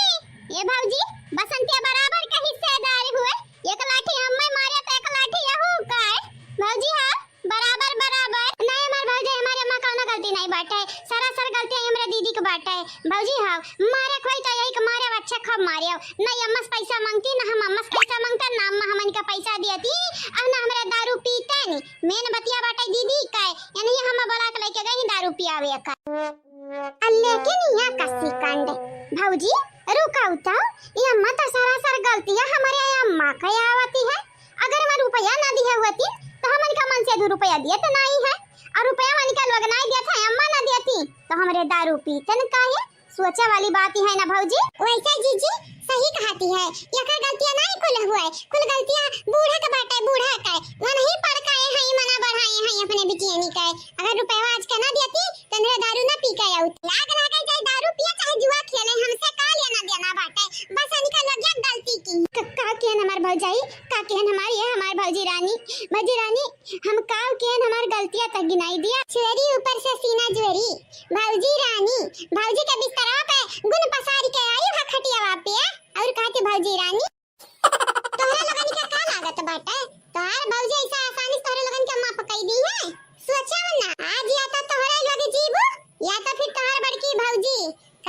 [SPEAKER 1] ये भाजी बसंतिया बराबर का हिस्सेदार हुए एक लाठी हमें मारे तो एक लाठी यहू का है भाजी हां बराबर बराबर नहीं हमारे भाजी हमारे अम्मा का गलती नहीं बाटे सरासर गलती हमरे दीदी के बाटे भाजी हां मारे कोई तो यही के मारे अच्छा खब मारे नहीं अम्मा से पैसा मांगती ना हम अम्मा से पैसा मांगता ना अम्मा हमन का पैसा देती अब ना हमरे दारू पीते नहीं मेन बतिया बाटे दीदी का यानी हम बोला के लेके गई दारू पियावे का लेकिन यहाँ कसी कांड भाऊजी रुकाओ तो ये अम्मा तो सरासर गलतियां हमारे अम्मा का आवती है अगर मैं रुपया ना दिया होती तो हमन का मन से 2 रुपया दिए तो नहीं है और रुपया मन का लोग नहीं दिया था अम्मा ना देती तो हमरे दारू पीते न काहे सोचा वाली बात ही है ना भाऊजी वैसे जीजी सही कहती है ये का गलतियां नहीं कुल हुए कुल गलतियां बूढ़ा का बाटे बूढ़ा का वो नहीं पड़काए हैं मना बढ़ाए हैं अपने बिटियानी का अगर रुपया आज का ना देती तो मेरा दारू ना पी के आउत लाग लागे चाहे दारू पिए चाहे जुआ खेले हमसे का लेना देना बाटे बस इनका लग गलती की का केन हमार भौजाई का केन हमारी है हमार भौजी रानी हम का केन हमार गलतियां तक गिनाई दिया चोरी ऊपर से सीना जोरी भौजी रानी भौजी के बिस्तरा पे गुन पसारी के आई है खटिया वापे और कहते भौजी रानी तोहरा लगन के का लागत बाटे तोहार भौजी ऐसा आसानी से तोहरा लगन के अम्मा पकाई दी है सोचा ना आज या तो तोहरा लगे जीबू या तो फिर तोहर बड़की भौजी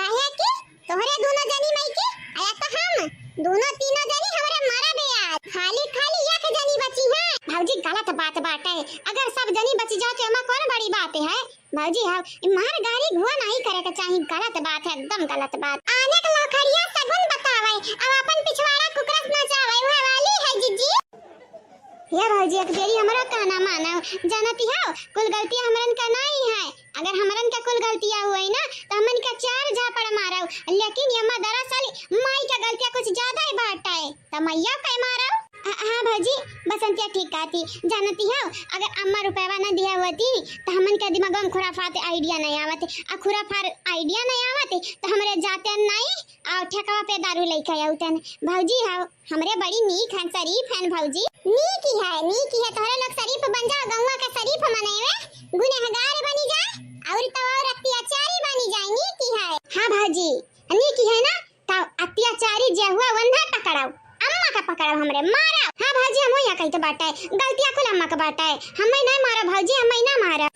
[SPEAKER 1] काहे कि तोहरे दोनों जनी मई के आया तो हम दोनों तीनों जनी हमरे मारा बे आज खाली एक जनी बची है भौजी गलत बात बाटे अगर सब जनी बच जाओ तो एमा कौन बड़ी बात है भौजी हां मार गाड़ी घुआ नहीं करे के चाहिए गलत बात है एकदम गलत बात आने के लखड़िया सगुन बतावे अब अपन पिछवाड़ा कुकरस नचावे वह वाली है जीजी ये भौजी एक बेरी हमरा कहना मानो जानती हो कुल गलती हमरन का नहीं है अगर हमरन का कुल गलतियां हुई ना तो हमन का 4 झापड़ मारो लेकिन यम्मा दरअसल माई का गलतियां कुछ ज्यादा ही बाटा है तो मैया पे मारो हां भौजी बसंतिया ठीक आती जानती हो अगर अम्मा रुपया ना दिया होती तो हमन के दिमाग में खुराफात आइडिया नहीं आवत आ खुराफार आइडिया नहीं आवत तो हमरे जाते नहीं आ ठेकावा पे दारू लेके आउतन भौजी हां हमरे बड़ी नीक है शरीफ है भौजी नीक है तोहरे लोग शरीफ बन जाओ गौवा का शरीफ मनेवे गुनहगार बनी जाए और तो और अत्याचारी बनी जाए नीक है हां भौजी नीक है ना तो अत्याचारी जे हुआ वंधा पकड़ाओ अम्मा का पकड़ाओ हमरे मारा हां भौजी हम यहाँ कहीं तो बाटा है गलतियां कुल अम्मा का बाटा है हमें नहीं मारा भौजी हमें ना मारा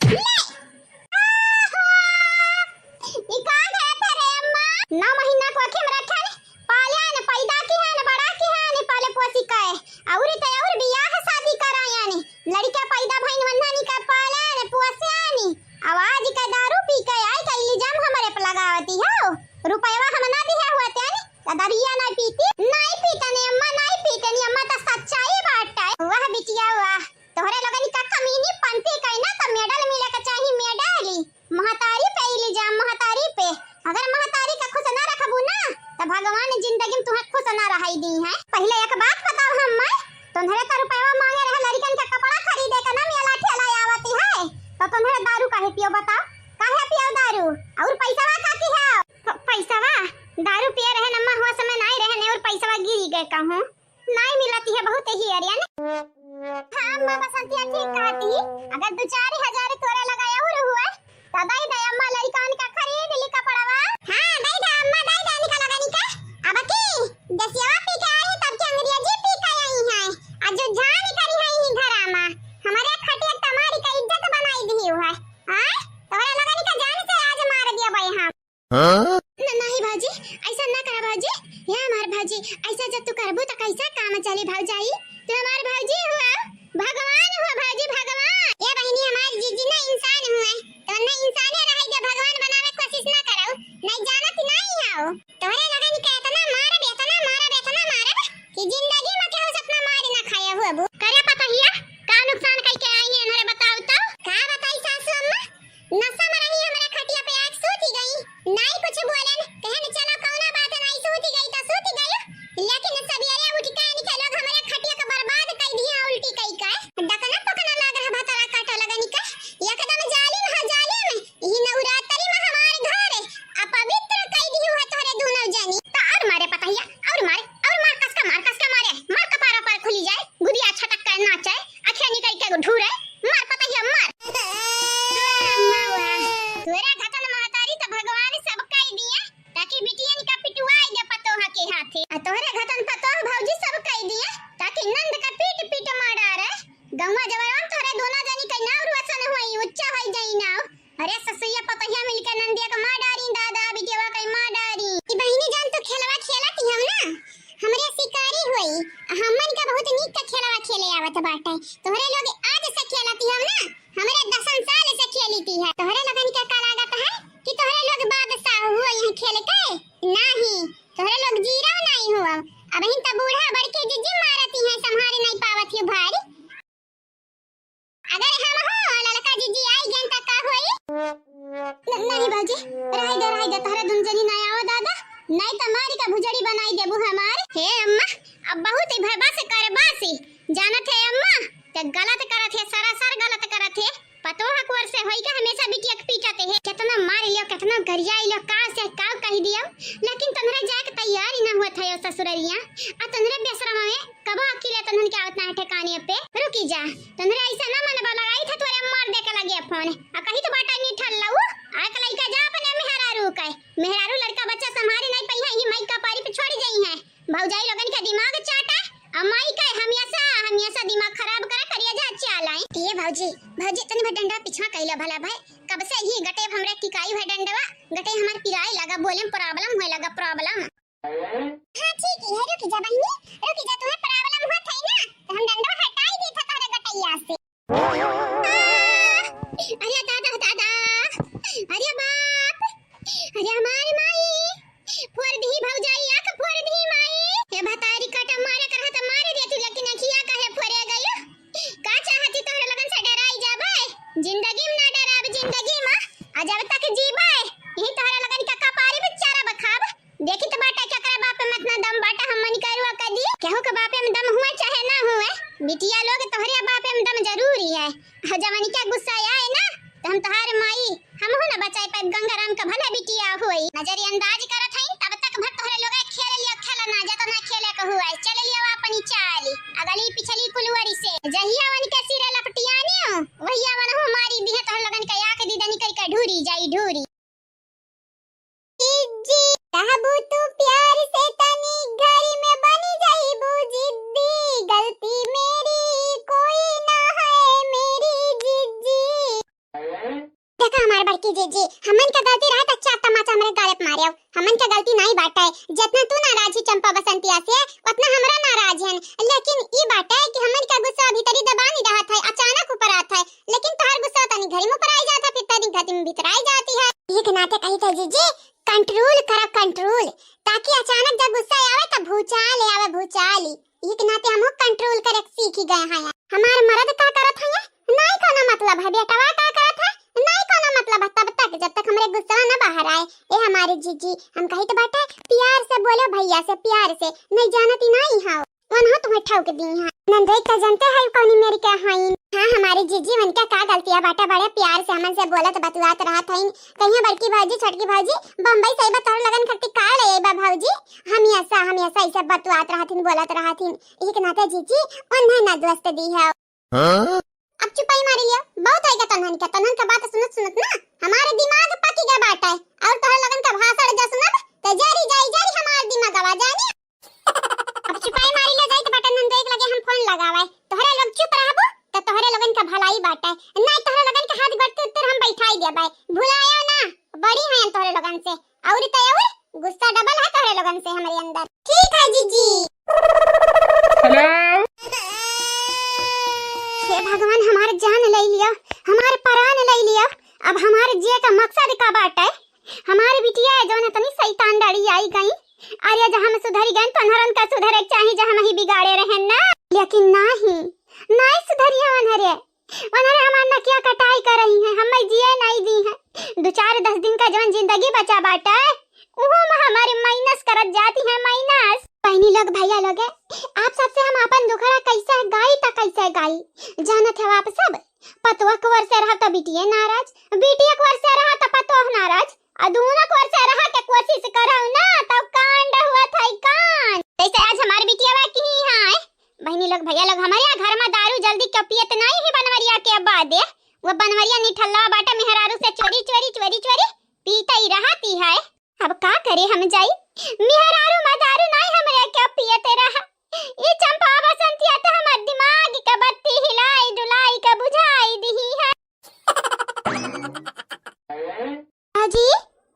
[SPEAKER 1] ई का कहते रे अम्मा 9 महीना को अखिम रखल पाले न पैदा की है न बड़ा की है न पाले पोसी का है और तो और बियाह शादी कराया ने लड़का पैदा भइन वंधानी का पाले न पोसियानी आवाज का दारू पी के आई का इल्जाम हमारे पे लगावती हो रुपया हम ना दिया हुआ त्यानी दरिया नहीं पीता ने अम्मा नहीं पीते ने अम्मा तो सच्चाई बात है वाह बिटिया वाह तोहरे लगनी का कमीनी पंपी कई ना तो मेडल मिले का चाहिए मेडल महतारी पे इल्जाम महतारी पे अगर महतारी का खुश ना रखबू ना तो भगवान जिंदगी में तुम्हें खुश ना रहाई दी है पहले एक बात बताओ हम तुम्हारे तो रुपया मांगे रहे लड़कन का कपड़ा खरीदे का ना मेला ठेला आवती है तो तुम्हारे दारू काहे पियो बताओ काहे पियो दारू और पैसावा काकी है पैसावा दारू पिए रहे नम्मा हुआ समय नहीं रहने और पैसावा गिरी गए कहूं नहीं मिलती है बहुत ही अरिया ने हां अम्मा बसंतिया ठीक कहती अगर 2-4 हजार तोरा लगाया हुआ तो दई दे अम्मा लड़कन का खरीद ली कपड़ावा हां दई दे अम्मा दई दे निकल लगानी का अब की दसिया पी के आई तब के अंग्रेजी पी के आई है आज जो जान करी है ही घरामा हमारे खटिया तुम्हारी का इज्जत बनाई दी हुआ है हां तोरा लगानी का जान से आज मार कैसा काम चली भौजाई? तो हमार भौजी हुआ भगवान हुआ भौजी भगवान। ये बहनी हमारी जीजी ना इंसान हुआ तो ना इंसाने रही जो भगवान बनावे कोशिश ना करो नहीं जानत नहीं आओ तोरे लगन के इतना मारे कि जिंदगी में केहू अपना मार ना खाया हुआ बु करे पता हिया का नुकसान कई के आई है हमरे बताओ तो का बताई सासू अम्मा नशा में रही हमरे खटिया पे आके सूती गई नहीं कुछ बोलन कहन चलो कौना बात नहीं सूती गई तो सूती गई लेकिन सवेरे उठ के निकल लोग हमरे खटिया के बर्बाद कर दिया उल्टी कई का डकना पकना लग रहा भतरा काटा लगनी का एकदम जालिम ही नवरात्रि में हमारे घर अपवित्र कई दी हुआ तोरे दोनों जानी तो और मारे पता हिया और मार कस का मार कपारा पर खुली जाए गुदिया छटक कर नाचे आंखें निकल के ढूरे मार पता हिया मार तोरा घटन महतारी तो भगवान सब कई दिए ताकि बिटियन का पिटवाई दे पतोहा के हाथे आ तोरे घटन पतोह भौजी सब कई दिए ताकि नंद का पीट मारा रे गौवा जवान तोरे दोनों जानी कई नाव रुसन होई उच्चा होई जाई नाव अरे ससुया पतोहिया मिलके नंदिया का मार डारी दादा बिटिया का मार डारी ई बहिनी जान तो खेलवा खेलती हम ना हमरे शिकारी होई हमन का बहुत नीक का खेलवा खेले आवत बाटे तोहरे लोग आज से खेलती हम ना हमरे 10 साल से खेलीती है तोहरे लगन का लागत है कि तोहरे लोग बादशाह हुआ यहां खेल के नहीं तोहरे लोग जीरो नहीं हुआ अब हिन त बूढ़ा बड़के जिज्जी मारती है संभाल नहीं पावत है भारी अगर हम हो ललका जिज्जी आई गन त का होई नहीं बाजी रह दे तारा दुनजनी ना आओ दादा नहीं तो मारी का भुजड़ी बनाई देबू हमार हे अम्मा अब बहुत ही भरबा से करबासी जानत है अम्मा ते गलत करत है सरासर गलत करत है पतो हकवर से होई के हमेशा बिटिया के पीटते है कितना मार लियो कितना गरियाई लियो का से का कह दियो लेकिन तनरे जाके तैयार ही ना हुआ था ससुररिया आ तनरे बेशरम में कबो अकेले तनन के आवत ना ठिकाने पे रुकी जा तनरे ऐसा ना मन लगाई था तोरे मार दे के लगे फोन आ कहीं तो बाटा नहीं ठल लऊ आ के लइका जा अपने मेहरारू लड़का बच्चा संभाले नहीं पई है ही माई का पारी पे छोड़ गई है भौजाई लोगन का दिमाग चाटा अमाई का हमेशा दिमाग खराब करिया जा चालाई ये भौजी तने डंडा पीछा कइला भला भाई कब से ही गटे हमरे टिकाई है डंडवा गटे हमार पिराई लगा बोले प्रॉब्लम होए लगा प्रॉब्लम हां ठीक है रुक जा बहनी रुक जा तुम्हें प्रॉब्लम होत है ना तो हम डंडा हटाई दे था तारे गटैया से अरे दादा अरे बाप अरे हमारी माई फोड़ दी भौजाई आंख फोड़ दी माई ये भतारी काटा मारे करहा त मारे दे तू लेकिन अखिया काहे फोड़े गयो का चाहती तोहरे लगन से डराई जाबे जिंदगी में ना डराब जिंदगी में आ जब तक जीबे यही तोहरे लगन का कपारी पे चारा बखाब देखी तो बाटा क्या करे बाप में इतना दम बाटा हम मन करवा कदी केहू के बाप में दम हुए चाहे ना हुए बिटिया लोग तोहरे बाप में दम जरूरी है जवानी क्या गुस्सा आए ना तो हम तोहार माई हम हो ना बचाई पाइप गंगाराम का भला बिटिया होई नजरियांदाज करत हई तब तक भर तोहरे लोग खेल लिया खेला ना जा तो ना खेले को हुआ चल लिया अपनी चाली अगली पिछली कुलवरी से जहिया वन के सिरे लपटियानी हो वहिया वन हो मारी दी है तोहरे लगन का आंख दीदनी कई का ढूरी जाई ढूरी जी कहबू तू प्यार से तनी घर में बनी जाईबू जिद्दी गलती मेरी कोई ना है मेरी जिज्जी देखा हमार बड़की जीजी हमन का गलती रहा अच्छा तमाचा हमरे गाले पे मारियो हमन का गलती नहीं बाटा है जितना तू नाराज है चंपा बसंतिया से उतना हमरा नाराज है लेकिन ई बाटा है कि हमन का गुस्सा भीतरी दबा नहीं रहा था अचानक ऊपर आता है लेकिन तोहर गुस्सा तनी घर में ऊपर आई जाता फिर तनी घर में भीतर आई जाती है एक नाते कही था जीजी कंट्रोल करा कंट्रोल ताकि अचानक जब गुस्सा आवे तब भूचाल आवे भूचाल एक नाते हम कंट्रोल करे सीख गए हैं हमार मर्द का करत है नहीं कोनो मतलब है बेटवा का करत है नहीं कोनो मतलब तब तक जब तक हमरे गुस्सा न बाहर आए ए हमारे जीजी हम कही तो बाटे प्यार से बोलो भैया से प्यार से नहीं जानती नहीं हां वन हो तुम्हें ठोक दी हां नंदई का जानते है कौन मेरी क्या हाइन हां हमारे जीजी मन का गलतियां बाटा बड़े प्यार से हमन से बोलत बतवात रहा था कहीं बड़की भाजी छोटकी भाजी बम्बई से बतौर लगन खट्टी का ले बा भाजी हम ऐसा ऐसा बतवात रहा थी बोलत रहा थी एक नाता जीजी उन्हें ना दोस्त दी है अब चुपाई मारी लिया बहुत आएगा तन्हन का बात सुनत ना हमारे दिमाग पकी गया बाटा है और तोहर लगन का भाषण जो सुनब तो जारी हमार दिमाग आवा जानी अब चुपाई मारी ले जाई तो बाटा नंद एक लगे हम फोन लगावे तोहरे लोग चुप रहबो तो तोहरे लगन का भलाई बाटा है नहीं तोहरे लगन के हाथ बढ़ते उत्तर हम बैठाई दे भाई भुलाया ना बड़ी हैं तोहरे लगन से और गुस्सा डबल है तोहरे लगन से हमारे अंदर ठीक है जीजी अब हमारे जिए का मकसद का बाटे? हमारी बिटिया है जो तनी शैतान डाली आई गई। अरे जहाँ हम सुधरी गए तो अनहरन का सुधरे चाहे जहाँ हम ही बिगाड़े रहे ना, लेकिन नहीं सुधरिया अनहरे हमार नकिया कटाई कर रही है, हमें जिए नहीं दी है। 2-4-10 दिन का जवन जिंदगी बचा बाटा है वो हमारे माइनस करत जाती है माइनस। बहनी लोग भैया लोग आप सबसे हम अपन दुखड़ा कैसे गाई ता कैसे गाई जानत है आप सब। पतवा कुंवर से रहा तो बिटिया नाराज, बिटिया कुंवर से रहा तो पतवा नाराज, दोनों कुंवर से रहा के कोशिश कराऊ ना तो कांड हुआ था कांड। जैसे आज हमारी बिटिया बाकी ही है। बहनी लोग भैया लोग हमारे यहाँ घर में दारू जल्दी क्यों पियत नहीं है बनवरिया के बाद वो बनवरिया निठल्ला बाटा मेहरारू से चोरी पीता ही रहती है। अब का करे हम जाई मेहरारू मदारू नहीं हमरे क्यों पियते रहा। ये चंपा बसंतिया तो हमर दिमाग के बत्ती हिलाई डुलाई के बुझाई दी है। भाजी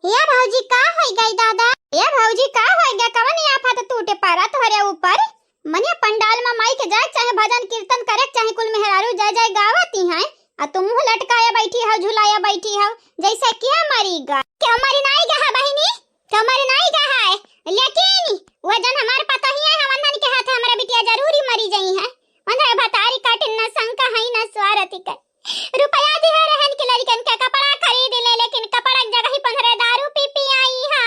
[SPEAKER 1] या भाजी का होई गई दादा? या भाजी का होई गया कवन आफत टूटे पारा तोहरे ऊपर? मने पंडाल में माई के जाए चाहे भजन कीर्तन करे चाहे कुल मेहरारू जय जय गावती हैं आ तुम मुंह लटकाया बैठी हो झुलाया बैठी हो जैसे क्या मरीगा क्या मरी नहीं गा बहनी क्या मरी नहीं गा है। लेकिन वो जन हमार पता ही है हमन के हाथ हमारा बिटिया जरूरी मरी गई है। मनरे भतारी काटे न शंका है न स्वार्थी के रुपया दे रहन के लड़कन के कपड़ा खरीद ले लेकिन कपड़ा की जगह ही 15 दारू पी आई है।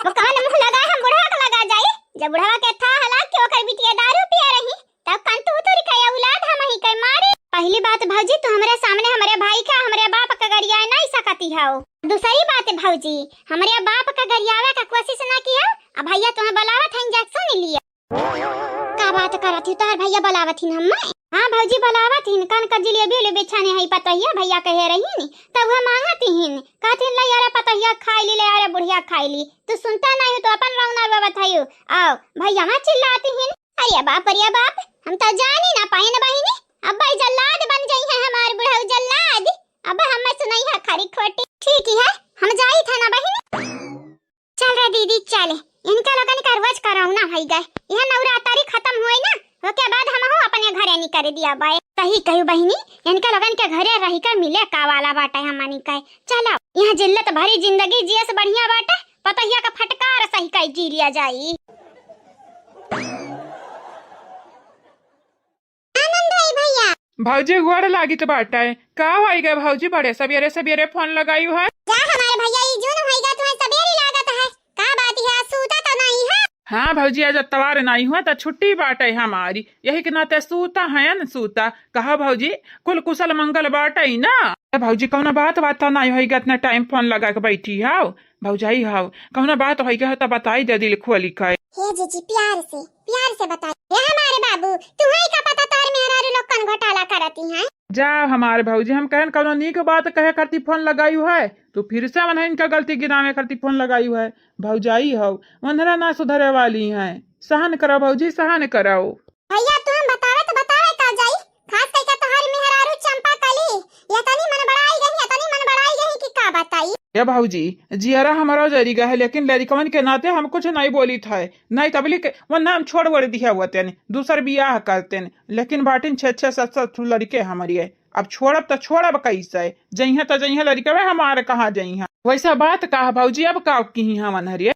[SPEAKER 1] वो कान मुंह लगा हम बुढ़ा का लगा जाए जब बुढ़वा के था हला क्यों कर बिटिया दारू पिया रही तब कंतु उतर के औलाद हम ही के मारे। पहली बात भौजी तो हमारे सामने हमारे भाई का हमारे बाप का गरिया नहीं सकती हो। दूसरी बात भौजी हमारे बाप का गरियावे का कोशिश ना किया अब भैया तुम्हें बुलावत है इंजेक्शन लिया। का बात करत ही तोहर भैया बुलावत ही हम? हां भौजी बुलावत ही कान का जिलेबी ले बेचाने है पतहिया भैया कहे रही नी तब वो मांगत ही कहती ले यार पतहिया खाई ली ले यार बुढ़िया खाई ली तू सुनता नहीं तो अपन रंगना बताइयो आओ भैया मां चिल्लाती ही। अरे बाप हम तो जानी ना पाए ना बहिनी अब भाई जल्लाद बन गई है हमार बुढ़ऊ जल्लाद। अब हम सुनाई है खरी खोटी ठीक है हम जाई था ना बहिनी। चल रे दीदी चले इनका लोगन का रोज कराऊ ना भई गए यह नवरात्रि खत्म होई ना ओके बाद हम अपने घरे नहीं कर दिया बाय। सही कहू बहिनी इनका लोगन के घरे रही कर मिले का वाला बाटा हमनी का। चलो यहां जिल्लत भरी जिंदगी जिए से बढ़िया बाटा पतहिया का फटकार सही का जी लिया जाई।
[SPEAKER 3] भौजी गोड़ लागी तो बाटा है का होई गए भौजी बड़े सवेरे फोन लगाई है
[SPEAKER 1] क्या हमारे भैया ई जून होईगा तुम्हें सवेरे लागत है का बात है सूता तो नहीं है?
[SPEAKER 3] हाँ भौजी आज तवार नहीं हुआ तो छुट्टी बाटे हमारी यही के नाते सूता है न सूता कहा भौजी कुल कुशल मंगल बाटे ना। भौजी कौन बात नहीं होई इतना टाइम फोन लगा के बैठी हाउ भौजाई हाउ कौन बात होई तो बताई दे दिल खोली का।
[SPEAKER 1] हे जीजी प्यार से बताइए हमारे बाबू तुम्हें का पता तार मेहरारू लोग कौन घोटाला करती हैं?
[SPEAKER 3] जा हमारे भौजी हम कहन कौन नी के बात कहे करती फोन लगाई है तो फिर से मन इनका गलती गिनावे करती फोन लगाई है। भौजाई हो मनरा ना सुधरे वाली है सहन करो भौजी सहन करो।
[SPEAKER 1] भैया तुम बतावे का जाई खास करके तोहर मेहरारू चंपा कली या तनी मन बढ़ाई गई कि का बताई।
[SPEAKER 3] ये भौजी जियरा हमारा जरी गया है लेकिन लड़कवन के नाते हम कुछ नहीं बोली था नहीं तबली के वो नाम छोड़ वड़ दिया हुआ तेन दूसर बियाह करते लेकिन बाटिन 6-7 लड़के हमारी है अब छोड़ब तो छोड़ब कैसे जइहा तो जइहा लड़के में हमारे कहाँ जइहा वैसा बात कहा भौजी अब का की हम अनहरिए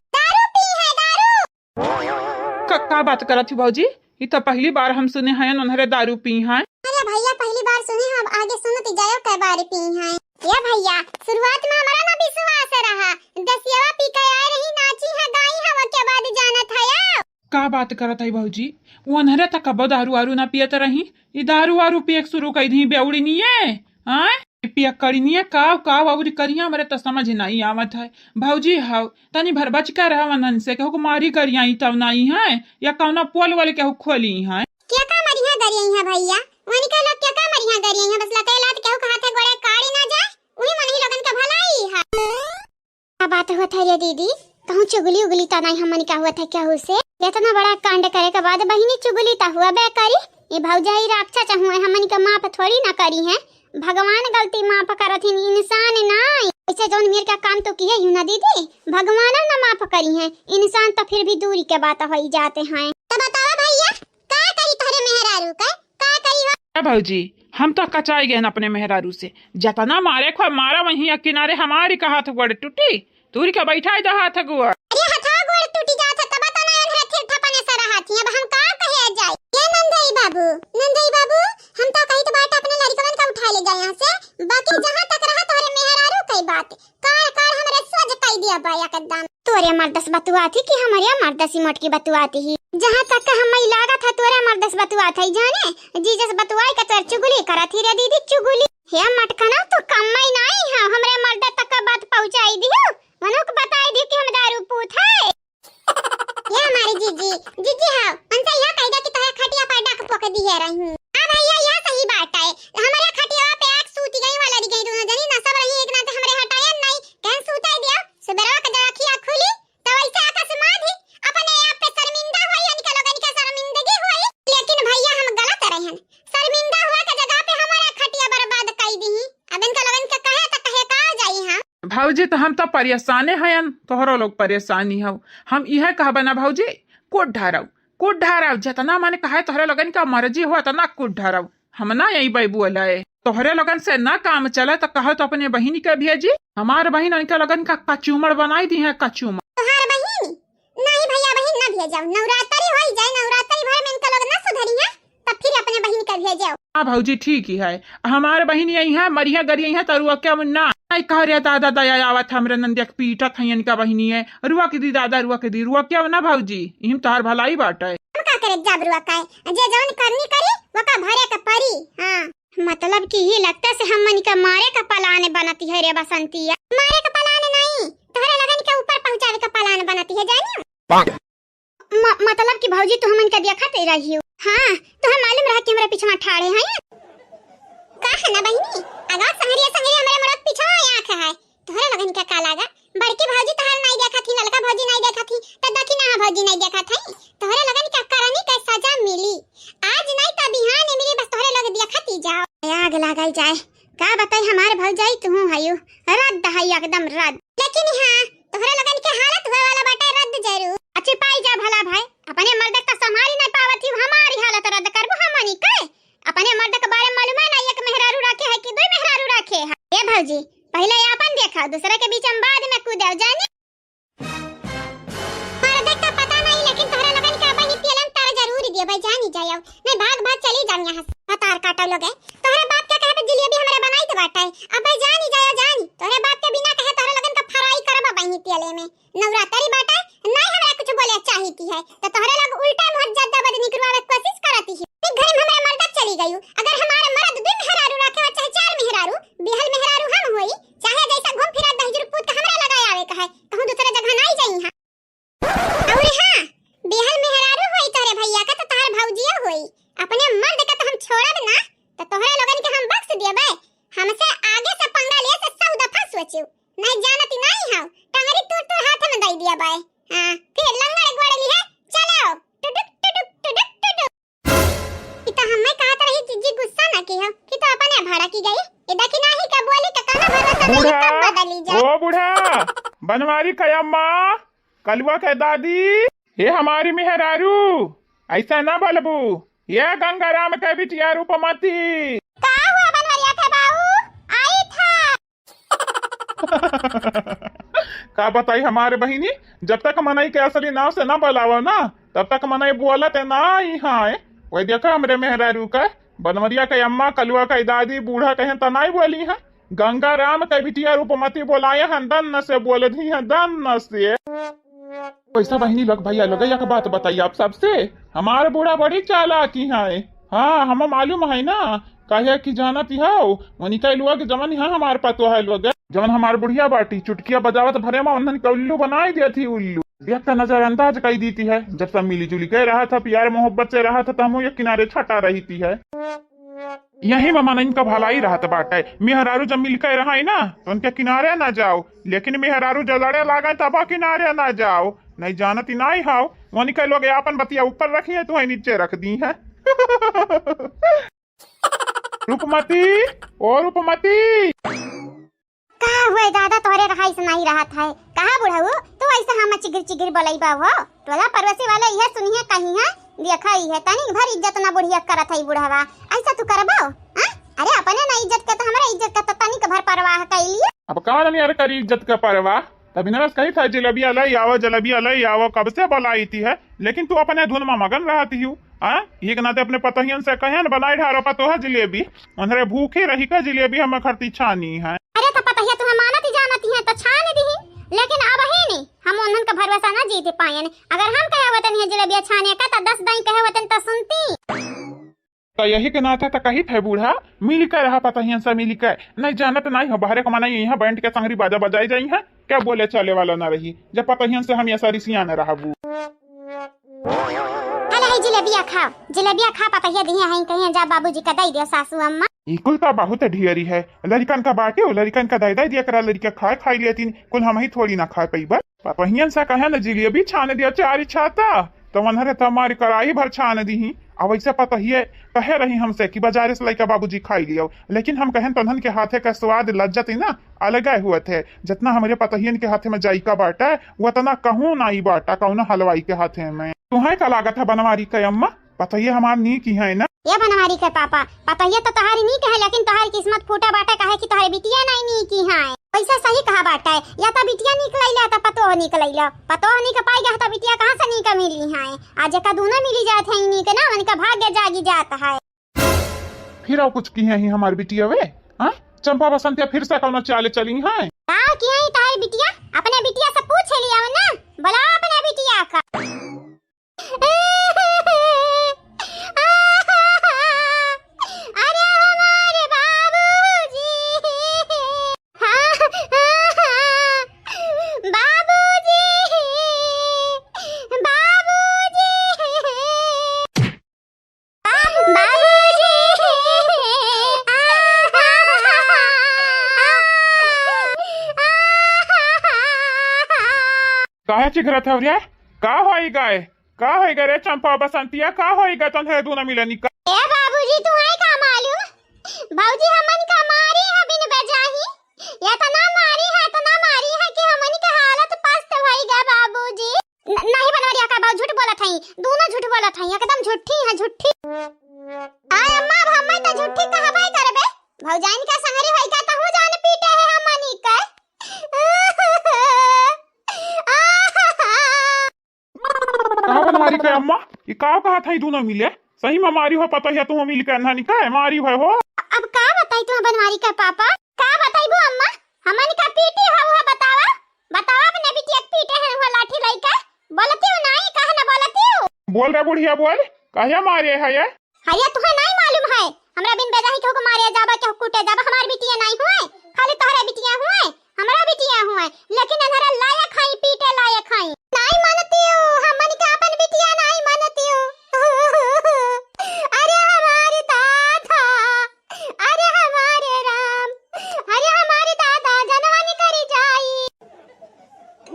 [SPEAKER 3] का बात करत थी भौजी ये तो पहली बार हम सुने हैं उन्हरे दारू पी हैं।
[SPEAKER 1] अरे भैया पहली बार सुने हम आगे सुनते जायो कई बार पी हैं। ये भैया शुरुआत में हमारा ना विश्वास रहा दसियावा पी के आए रही नाची है गाई है वो के बाद जाना था यार।
[SPEAKER 3] का बात करत है भौजी वो उन्हरे तक कब दारू वारू ना पियत रही ये दारू वारू पिए शुरू कर दी बेउड़ी नहीं है हां पिया करी नहीं है का वाउरी करिया हमरे तो समझ नहीं आवत है। भौजी हाउ तनी भर बच कर रहवन से कहू मारी करिया तब नहीं है या कौना पोल वाले कहू खोली है
[SPEAKER 1] क्या का मरिया गरिया है भैया वनी का लोग क्या का मरिया गरिया है बस लते लात कहू का हाथे गोड़े काड़ी ना जाए उही मन ही लोगन का भलाई है। क्या बात होत है रे दीदी कहूं चुगली उगली ता नहीं हमन का हुआ था क्या हुसे इतना बड़ा कांड करे के बाद बहिनी चुगली ता हुआ बे करी ये भौजाई राक्षा चाहुए हमन का माफ थोड़ी ना करी है भगवान गलती माफ करथिन इंसान नहीं ऐसे जौन मेर का काम तो किए यू ना दीदी भगवान ना माफ करी है इंसान तो फिर भी दूरी के बात हो ही जाते हैं। तो बताओ भैया का करी तोरे मेहरारू का करी हो?
[SPEAKER 3] भौजी हम तो कचाई गए अपने मेहरारू से, जतना मारे खो मारा वहीं किनारे हमारी का हाथ गोड़ टूटी, तूरी का बैठा जा हाथ गोड़।
[SPEAKER 1] अरे हथा गोड़ टूटी जात है तब तना यार थे ठपने सरा हाथी। अब हम का कहे जाए ये नंदई बाबू हम तो कहीं तो बात अपने लड़कन का उठा ले जाए यहां से, बाकी जहां तक रहा तोरे मेहरारू कई बात कार कार हमरे सोच कई दिया बाया कदम तोरे मर्दस बतुआ थी कि हमारे मर्दसी मोट की बतुआ थी। जहां तक हम लागा था तोरे मर्दस बतुआ थी जाने जीजस बतुआई का तोर चुगली करा थी रे दीदी चुगली हे मटकना तो कमाई नहीं है हमरे मर्द तक का बात पहुंचाई दियो मनुक बताई दी कि हम दारू पूत है। ये हमारी जीजी हां उनसे यह कह दे कि तोहे खटिया पर डाक पोक दी है रही हूं। हां भैया यह सही बात है, हमारे खटिया पे एक सूती गई वाला दी गई दोनों जनी ना सब रही एक नाते हमरे हटाया नहीं कहीं सूताई दिया सुबेरा का जखिया खुली तो ऐसे अकस्मात ही अपने आप पे शर्मिंदा हुई यानी का लोगन का शर्मिंदगी हुई। लेकिन भैया हम गलत रहे हैं, शर्मिंदा हुआ के जगह पे हमारा खटिया बर्बाद कर दी। अब इनका लोगन के कहे तो कहे का जाई हां
[SPEAKER 3] भाऊजी तो हम तो परेशाने हैं, तोहरो लोग परेशानी हो। हम यह कहबा ना भाऊजी कोट ढाराव जितना मैंने कहा तोहरे लगन का मर्जी हो तना कोट ढाराव, हम ना यही बैबू अलाए तोहरे लगन से ना काम चले तो कहो तो अपने बहन के भेजी, हमारे बहन इनका लगन का कचूमर बनाई दी है कचूमर।
[SPEAKER 1] तोहार बहन नहीं भैया बहन ना भेजाओ, नवरात्रि होई जाए नवरात्रि भर में इनका लोग ना सुधरी है तब फिर अपने बहन का भेजाओ।
[SPEAKER 3] हाँ भाऊजी ठीक ही है, हमारे बहन यही है मरिया गरिया है तरुआ क्या मुन्ना कह रहे दादा दया आवत हमरे नंदिया पीटा था इनका बहनी है रुआ के दी दादा रुआ के दी रुआ क्या ना भाऊजी इम तार भलाई बाट है।
[SPEAKER 1] हम का करे जाबरुआ का जे जौन करनी करी वो का भरे का परी। हां मतलब कि ये लगता से हम मन का मारे का पलाने बनाती है रे बसंती, मारे का पलाने नहीं तोहरे लगन के ऊपर पहुंचावे का पलाने बनाती है जानियो। मतलब कि भौजी तू हमन का देखते रही हो। हां तो हम मालूम रहा कि हमरा पीछे ठाड़े हैं का है ना बहनी अगा संगरिया हमरे मरद पीछे आंख है तोहरे लगन का का लागा बड़की भौजी तहर नहीं देखा थी नलका भौजी नहीं देखा थी त दखी ना भौजी नहीं देखा थी तोहरे लगन का करनी का सजा मिली आज नहीं त बिहान मिली बस तोहरे लग देखती जाओ आग लागल जाए का बताई हमारे भौजाई तू हयो रद्द है एकदम रद्द। लेकिन हां तोहरे लगन के हालत होए वाला बाटे रद्द जरूर अच्छी पाई जा भला भाई अपने मर्द का संभाली नहीं पावत ही हमारी हालत रद्द करबो हमनी के अपने मर्द के बारे में मालूम है ना एक मेहरारू रखे है कि दो मेहरारू रखे है। ए भौजी पहले अपन देखा दूसरे के बीच में बाद में कूदे जाने मर्द का पता नहीं लेकिन तोहरा लगन का बही तेलन तार जरूर दिए भाई जानी जायो नहीं भाग चली जाऊं यहां से तार काटा लोग है तोहरे बाप के कहे पे जलेबी हमरे बनाई तो बाटा है अब भाई जानी जायो जानी तोहरे बाप के बिना कहे तोहरा लगन का फ्राई करबा बही तेले में नवरात्रि बाटा नहीं हमरा कुछ बोले चाहती है तो तोहरे लोग उल्टा मुंह ज्यादा बदनी करवावे कोशिश करती है। घर में हमारे मर्द चली गई अगर हमारे मर्द दो मेहरारू रखे हो चाहे चार मेहरारू बिहल मेहरारू हम होई चाहे जैसा घूम फिरा दहजर पूत हमरा लगाए आवे कहे कहूं दूसरा जगह नहीं जाई हां और हां बिहल मेहरारू होई तोरे भैया का तो तोहर भौजिया होई अपने मर्द का तो हम छोड़ब ना तो तोहरे लोगन के हम बख्श देबे हमसे आगे से पंगा ले से 100 दफा सोचू नहीं जानती नहीं हां टंगरी तोड़ हाथ में दई दिया बाय हां फिर लंगड़ गोड़ली है चलो टुडुक टुडुक टुडुक टुडुक इता हमें कहत रही जीजी गुस्सा ना की हो कि तो अपने भाड़ा की गई इदा की नहीं का बोली का काना भरोसा नहीं तब बदली जा।
[SPEAKER 2] ओ बूढ़ा बनवारी कयम्मा कलवा के दादी ये हमारी मेहरारू ऐसा ना बोलबू ये गंगाराम के बिटिया रूपमती
[SPEAKER 1] का हुआ बनवरिया थे बाऊ आई था
[SPEAKER 2] का बताई हमारे बहिनी जब तक मनई के असली नाव से ना बोलावो ना तब तक मनई बोलत ना यहाँ वही देखा हमरे मेहरारू का बनवरिया के अम्मा कलुआ के दादी बूढ़ा कहे तनाई बोली है गंगाराम के बिटिया रूपमती बोलाए हैं दन से बोल दी है दन से। वैसा बहनी लोग भैया लोग एक बात बताइए आप सबसे हमारे बूढ़ा बड़ी चालाकी है। हाँ हम मालूम है ना कहे कि जानत हो वनिका लुआ के जमन यहाँ हमारे पतो है लोग जमन हमारे बुढ़िया बाटी चुटकिया बजावत भरे में उन्होंने उल्लू बनाई दी थी उल्लू एक नजरअंदाज कर दी थी है जब सब मिली जुली कह रहा था प्यार मोहब्बत से रहा था तो हम ये किनारे छटा रही थी है यही मामा इनका भलाई रहा था बाटा मेहरारू जब मिल कर रहा ना तो उनके किनारे ना जाओ लेकिन मेहरारू जलड़े लागे तब किनारे ना जाओ नहीं जानती नहीं हाओ वनी कह लोग अपन बतिया ऊपर रखी है तो नीचे रख दी है। रूपमती ओ रूपमती
[SPEAKER 1] का हुए दादा तोहरे रहाई से नहीं रहा था कहा बुढ़ाऊ तो ऐसा हम चिगिर चिगिर बोलाई बा हो टोला परवसी वाला यह सुनिए कहीं है देखा ही है तनी भर इज्जत ना बुढ़िया करत है बुढ़ावा ऐसा तू करबो हां अरे अपने ना इज्जत का तो हमारा इज्जत का तो तनिक भर परवाह कैलिए।
[SPEAKER 2] अब कहाँ नहीं यार करी इज्जत का परवाह। तभी नरस कही था जलेबिया लाई आवो, जलेबिया लाई आवो, कब से बुलाई थी है, लेकिन तू अपने धुन में मगन रहती हूँ। ये नाते अपने पतहियन से कहे न बनाई ढारो पतो है जलेबी, उन्हें भूखी रही का जलेबी हमें खरती छानी है।
[SPEAKER 1] अरे तो पता है तुम्हें मानती जानती है तो छान दी, लेकिन अब है नहीं हम उन्हन का भरोसा ना जीते पाए। अगर हम कहे वतन है जलेबिया छाने का तो 10 दाई कहे वतन तो सुनती।
[SPEAKER 2] तो यही के नाता तो कही थे बूढ़ा मिल कर रहा पतहियन से मिल कर नहीं जानत नहीं हो बाहर कमाना यहाँ बैंड के संगरी बाजा बजाई जाई है, क्या बोले चले वाला ना रही जब पतहियन से हम ये सारी सिया न रहा।
[SPEAKER 1] जलेबिया खाओ, जलेबिया खा पतहिया दिया है कहीं जा बाबूजी का दई दियो सासू अम्मा।
[SPEAKER 2] कुल का बहुत ढेरी है, लड़कन का बाटे हो, लड़कन का दाई दिया करा, लड़का खाए खाई लेती कुल हम ही थोड़ी ना खा पाई। पतहियन से कहे न जलेबी छान दिया चार छाता तो मनहरे तमारी कराई भर छान दी। अब ऐसे पता ही कहे रही हमसे कि बाजार से लड़का बाबूजी खाई लियो, लेकिन हम कहें तन्हन के हाथे का स्वाद लज्जत ही ना अलग हुआ थे। जितना हमारे पतहियन के हाथे में जायका बाटा है वो तना कहूँ ना ही बाटा कहूँ हलवाई के हाथे में। तुम्हें का लागत है बनवारी का अम्मा, पतहिया हमार नी की है ना
[SPEAKER 1] ये बनवारी के पापा, पतहिया तो तुम्हारी नी कहे लेकिन तुम्हारी किस्मत फूटा बाटा कहे कि तुम्हारी बिटिया नहीं नी की है। ऐसा सही कहा बाटा है, या तो बिटिया निकलैला तो पतो निकलैला, पतो नहीं का पाई गया तो बिटिया कहां से नी का मिली है। आज का दोनों मिली जात है नी के ना उनका भाग्य जागी जाता है।
[SPEAKER 2] फिर और कुछ की है ही हमारी बिटिया वे चंपा बसंतिया फिर से कौन चाले चली है।
[SPEAKER 1] हां की है तारी बिटिया, अपने बिटिया से पूछ लिया ना, बोला अपने बिटिया का।
[SPEAKER 2] काहे चिघरा था रे, का होएगा का होएगा रे चंपा बसंतिया, का होएगा तन्हे दोनों मिलनी का।
[SPEAKER 1] ए बाबूजी तुम्हें का मालूम, बाबूजी हमन का मारी है बिन बजाही, या तो ना मारी है तो ना मारी है कि हमन का हालत पस्त होएगा बाबूजी। नहीं बनवारिया का बाबू झूठ बोला थई, दोनों झूठ बोला थई, एकदम झूठी है झूठी। आय अम्मा अब हम तो झूठी कहबे करबे, भौजाइन का संगरी होई का त हो जान पीटे है हमनी का।
[SPEAKER 2] कहा बनवारी का अम्मा, ये का कहा था दोनों मिले सही में मारी हो पता है तुम मिल के अन्हा निकाय मारी हो।
[SPEAKER 1] अब का बताई तुम बनवारी का पापा, का बताइबो अम्मा, हमन का पीटी हो बतावा बतावा अपने बिटिया पीटे है वो लाठी लई का, बोलती हो नहीं कहा ना बोलती हो।
[SPEAKER 2] बोल रे बुढ़िया बोल, कहिया मारे है ये
[SPEAKER 1] हरिया तुम्हें नहीं मालूम है, हमरा बिन बेजाही के को मारे जाबा के कूटे जाबा, हमार बिटिया नहीं हुए, खाली तोहरे बिटिया हुए, हमरा बिटिया हुए, लेकिन अंधरा लायक खाई पीटे लायक खाई नहीं मानती हो, हमन का अपन बिटिया नहीं मानती हो। अरे हमारे दादा, अरे हमारे राम, अरे हमारे दादा जनवानी करी जाई।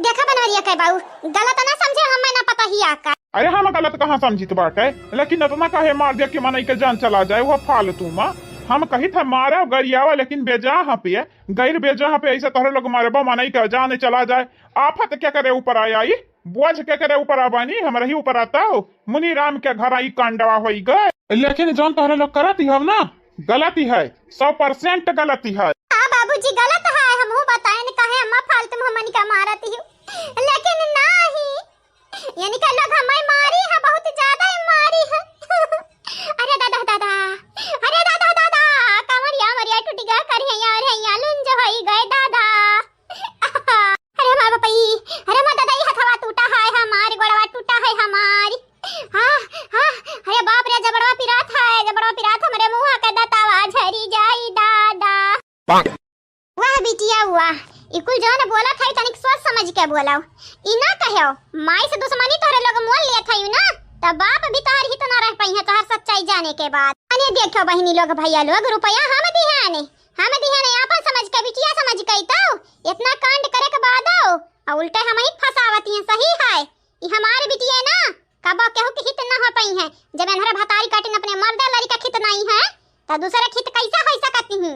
[SPEAKER 1] देखा बनवरिया के बाऊ गलत ना समझे, हमें ना पता ही आका।
[SPEAKER 2] अरे हम गलत कहाँ समझित बाटे, लेकिन इतना कहे मार दिया कि मनई के जान चला जाए वो फालतू में। हम कही था मारा गरियावा लेकिन बेजहा पे गैर बेजहा पे ऐसे तोहरे लोग मारे बो मनई का जान चला जाए। आफत क्या करे ऊपर आई, बोझ क्या करे ऊपर आबानी, हमारे ही ऊपर आता हो। मुनि राम के घर आई कांडवा हो गए, लेकिन जान तोहरे लोग करती हो ना गलती है, 100% गलती है।
[SPEAKER 1] हाँ बाबूजी गलत है, हम हो बताए न कहे अम्मा फालतू हमन का मारती हो, लेकिन नहीं यानी का लोग हमें मारी है, बहुत ज्यादा मारी है। अरे दादा दादा, अरे दादा दादा, कमरिया मरिया टूट गया कर है यार, है या लुंज होई गए दादा। अरे मां बापई, अरे मां दादा ये हथवा टूटा है, हमारी गोड़वा टूटा है हमारी। हां हां, अरे बाप रे जबड़वा पिरात है, जबड़वा पिरात हमरे मुंह का दातावा झरी जाई दादा। वाह बिटिया वाह, इकुल जो न बोला था तनिक सोच समझ के बोलाओ, ई ना कहो माई से दुश्मनी तोरे लोग मोल लिए थई ना, तब बाप भी तोहर ही तो ना रह पई है तोहर सच्चाई जाने के बाद। अने देखो बहिनी लोग भैया लोग रुपया हम दिहाने आपन समझ के बिटिया समझ के तो इतना कांड करे के बाद और उल्टे हम ही फसावती हैं। सही है ई हमारी बिटिया ना कबो केहू के हित ना हो पई है, जब अनहरा भतारी काटिन अपने मर्द लड़ी का हित नहीं है तो दूसरे हित कैसे हो सकती हूं।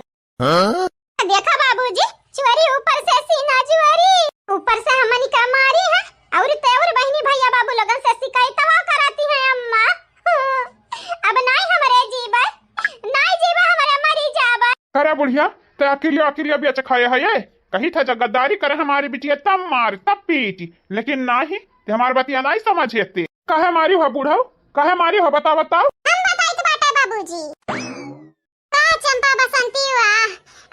[SPEAKER 1] देखा बाबूजी चोरी ऊपर से सीना चोरी, ऊपर से हमनी का मारी है और तेवर बहनी भैया बाबू लोगन से शिकायतवा कराती है अम्मा। अब नहीं हमारे जीवा, नहीं जीवा हमारे मरी जा
[SPEAKER 2] है बुढ़िया, तो अकेले अकेले भी अच्छा खाया है ये। कही था जब गद्दारी करे हमारी बिटिया तब मार तब पीटी, लेकिन नहीं ते हमारी बतिया नहीं समझते। कहे मारी हो बूढ़ा, कहे मारी हो बताओ बताओ।
[SPEAKER 1] हम बताई तो बाटे बाबूजी। का चंपा बसंती वाह,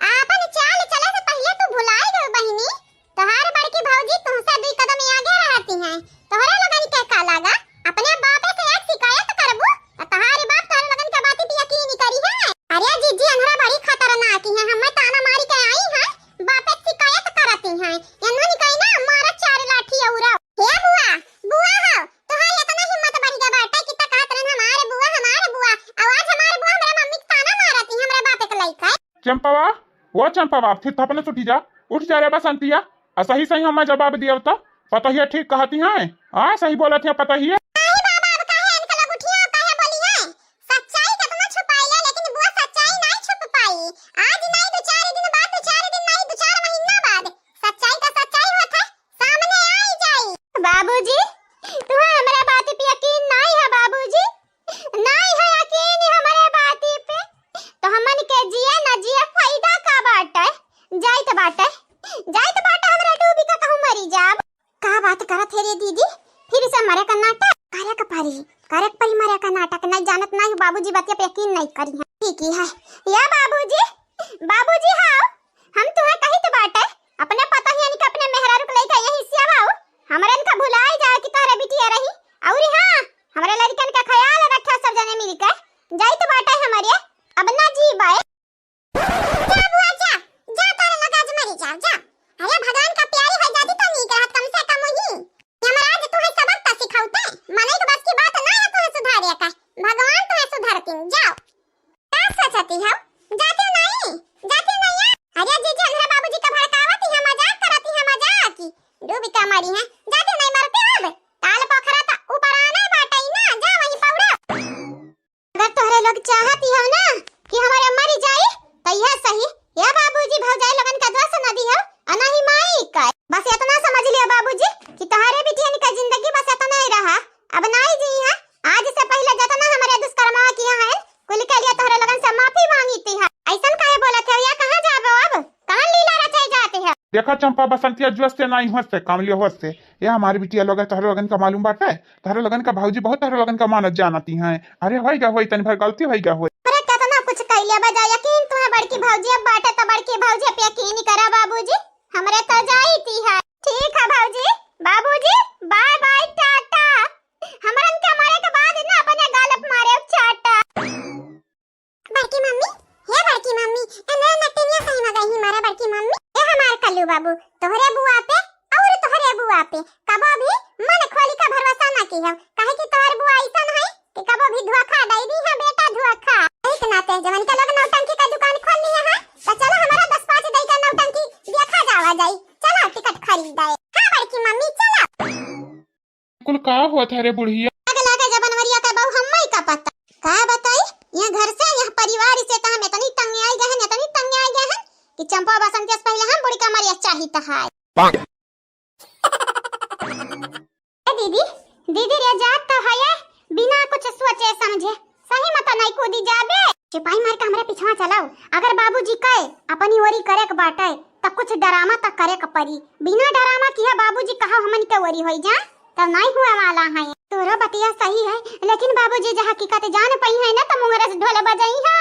[SPEAKER 1] आपन चाल चले से पहले तू भुलाई गई बहिनी। तोहार बड़की भौजी तुमसे 2 कदम आगे रहती हैं। तोहरे लगन के का लागा अपने बापे से एक शिकायत करबू तो तोहारे बाप तोहरे लगन के बात पे यकीन नहीं करी है। अरे जीजी अंधरा बड़ी खतरनाक है, हम ताना मारी के आई है, बापे शिकायत करती हैं। इन्होंने कही ना मारा 4 लाठी औरा। हे बुआ, बुआ हो तोहार इतना हिम्मत बढ़ गया बाटे कि तक कहत रहन हमारे बुआ आवाज हमारे बुआ हमारे मम्मी के ताना मारती है हमरे बापे के लइका।
[SPEAKER 2] चंपावा, वो चंपावा फिर थपने से उठ जा रे बसंतिया। सही सही हमें जवाब दिया तो पता ही ठीक कहती हैं। हाँ सही बोला थे पता ही है।
[SPEAKER 1] बाबूजी तुम्हें हमारे बात पे यकीन नहीं है बाबूजी, नहीं है यकीन हमारे बात पे तो हमन के जिए ना जिए फायदा का बाटे। जाइत बाटे हमरा डूबी का कहूं मरी जाब। का बात करत है रे दीदी, फिर से मरे का नाटक करे का परी मरे का नाटक नहीं जानत नहीं बाबूजी बात पे यकीन नहीं करी है। ठीक है या बाबूजी हां हम तुम्हें कही तो बाटे अपने पता ही नहीं कि अपने मेहरारू के लेके यहीं से आओ हमरे इनका भुलाई जाए कि तोहरे बिटिया रही। और हां हमरे लड़कन का ख्याल रखा सब जने मिल के जाई तो बाटे हमारे अब ना जी बाए। जा बुआ जा तारे लगा आज मरी जा। अरे भगवान का प्यारी है जाती तो नहीं करत कम से कम ही यमराज तुम्हें सबक तो सिखाउते मने के बस की बात ना है तुम्हें सुधारिया का भगवान तुम्हें सुधारती जाओ। क्या सोचती हो जाते नहीं अरे जीजी अंधरा बाबूजी का भड़कावत है मजाक करती है मजाक की डूबी का मारी है जाते नहीं मरते अब ताल पोखरा तो ऊपर आना बाटे ना जा वहीं पौड़ा। अगर तोहरे लोग चाहती हो ना कि हमारे मरी जाए तो यह सही या बाबूजी भौजाई लगन का दोष न दी हो अनही माई का बस इतना समझ लिया बाबूजी कि तोहरे बिटिया का जिंदगी बस इतना ही रहा अब नहीं जी है। आज से पहले जितना हमारे दुष्कर्म किया है कुल के लिए तोहरे लगन से माफी मांगी थी है। ऐसा काहे बोलत हो या कहां जाबो अब कहां लीला रचाई जाते है।
[SPEAKER 2] देखा चंपा बसंतिया जुस से नहीं होते कामलिया होते ये हमारी बिटिया लोग तोहरे लगन का मालूम बाटे। तोहरे लगन का भौजी बहुत तोहरे लगन का मानत जानती हैं। अरे होइगा होई तनी भर गलती होइगा होई।
[SPEAKER 1] अरे कितना कुछ कइले बजा यकीन तुम्हें बड़की भौजी अब बाटे तो बड़की भौजी पे यकीन नहीं करा बाबूजी हमरे तो जाई थी है। ठीक है बाबूजी बाय बाय टाटा। हमरन के मारे के बाद ना अपने गालप मारे चाटा। बड़की मम्मी एने नटनिया सही में गई मारा बड़की मम्मी ए हमार कल्लू बाबू तोहरे बुआ पे और तोहरे बुआ पे कबो भी मन खोली का भरोसा ना की हो काहे कि तोहर बुआ ऐसन है कि कबो भी धोखा दई दी है बेटा धोखा। एक नाते जवन के लोग नौटंकी का दुकान खोल लिया है तो चलो हमारा 10-5 दई का नौटंकी देखा जावा जाई चलो टिकट खरीद दे। हां बड़की मम्मी चलो।
[SPEAKER 2] कुल का हुआ था रे बुढ़िया
[SPEAKER 1] अगला के जबनवरिया का बहु हम्मई का पता का बताई यह घर से यह परिवार से तो हम इतनी तंग आई गए हैं कि चंपा बसंत से पहले हम बुढ़ी का मरिया चाहिए है। दीदी रे जात तो है बिना कुछ सोचे समझे सही मत नहीं कूदी जाबे सिपाही मार के हमरे पीछा चलाओ। अगर बाबूजी कहे अपनी ओरी करे के बाटे त कुछ डरामा तक करे के परी बिना डरामा किया बाबूजी कहा हमन के ओरी होई जा तो नहीं हुआ वाला है। तोरो बतिया सही है लेकिन बाबूजी जहां हकीकत जान पई है ना तो मुंगरा से ढोल बजाई है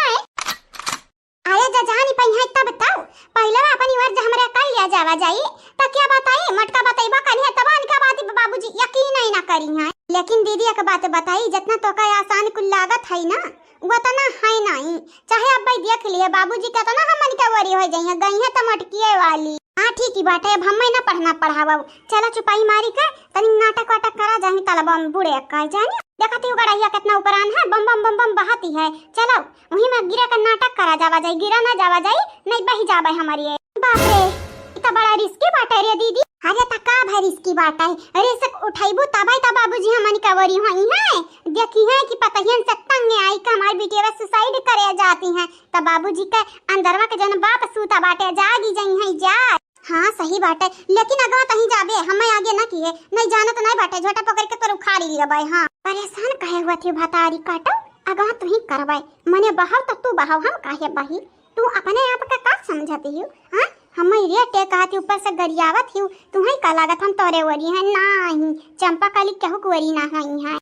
[SPEAKER 1] आया जा जानी पई है तब बताओ पहले अपनी वर्ज हमरा कर लिया जावा जाई तो क्या बताई मटका बताइबा कनी है तब इनका बात बाबूजी यकीन नहीं ना करी है। लेकिन दीदी का बात बताई जितना तो का आसान कुल लागत है ना वो तो ना है नहीं चाहे अब भाई देख लिए बाबूजी का तो ना हमन के वरी हो जाई है गई है तो मटकिए वाली। हां ठीक ही बात है अब हमें ना पढ़ना पढ़ावा चलो चुपाई मारी का तनी नाटक वाटक करा जाही तलबा में बूढ़े का जानी देखती गड़ाइया कितना ऊपरान है बम बम बम बम बहाती है चलो वही में गिरा का नाटक करा जावा जाई गिरा ना जावा जाई नहीं बही जाबे हमारी। बाप रे इतना बड़ा रिस्की बात है रे दीदी। अरे तका भाई रिस्की बात है रिस्क उठाइबू तबाई त बाबूजी हमन का वरी होई है देखी है कि पतहियन से तंग आई का हमारी बेटिया सुसाइड करे जाती है त बाबूजी के अंदरवा के जन बाप सूता बाटे जागी जाई है जा। हाँ सही बात है लेकिन अगवा कहीं जाबे हमें आगे ना किए नहीं जाना तो नहीं बाटे झोटा पकड़ के तोर उखाड़ी लेबे। हां परेशान कहे हुआ थी भतारी काटो अगवा तू ही करवाए मने बहाव तो तू बहाव हम काहे बही तू अपने आप का का समझती हो? हां हम ये टे कहती ऊपर से गरियावत ही तुम्हें का लागत हम तोरे वरी है नहीं चंपा काली केहू कुवरी ना हई है।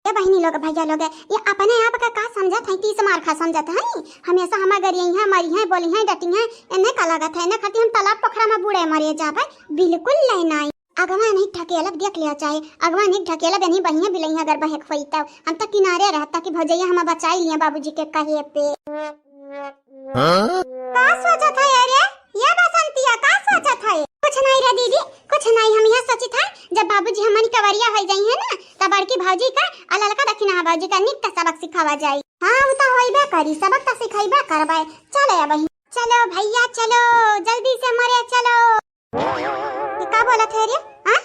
[SPEAKER 1] ए बहनी लोग भैया लोग ये अपने आप का समझत है तीस मार खा समझत है हमेशा हम गरियई है मरी है बोली है डटी है इन्हें का लागत है ना खाती हम तालाब पोखरा में बूढ़े मरे जाबे बिल्कुल लेना अगवा नहीं ढकेला देख लिया चाहे अगवा नहीं ढकेला बनी बहिया बिलई अगर बहक फई तब हम तक किनारे रहता कि भौजैया हम बचाई लिया बाबूजी के कहे पे। का सोचत है अरे ये बसंतिया का सोचत है? कुछ नहीं रे दीदी कुछ नहीं हम यह सोची था जब बाबूजी हमनी कवरिया हो जाई है ना तब बड़की भौजी का अललका दखिना भौजी का निक सबक सिखावा जाई। हां वो तो होइबे करी सबक तो सिखाइबे करबे चलो बहन चलो भैया चलो जल्दी से मरे चलो। ये का बोला थे रे? हां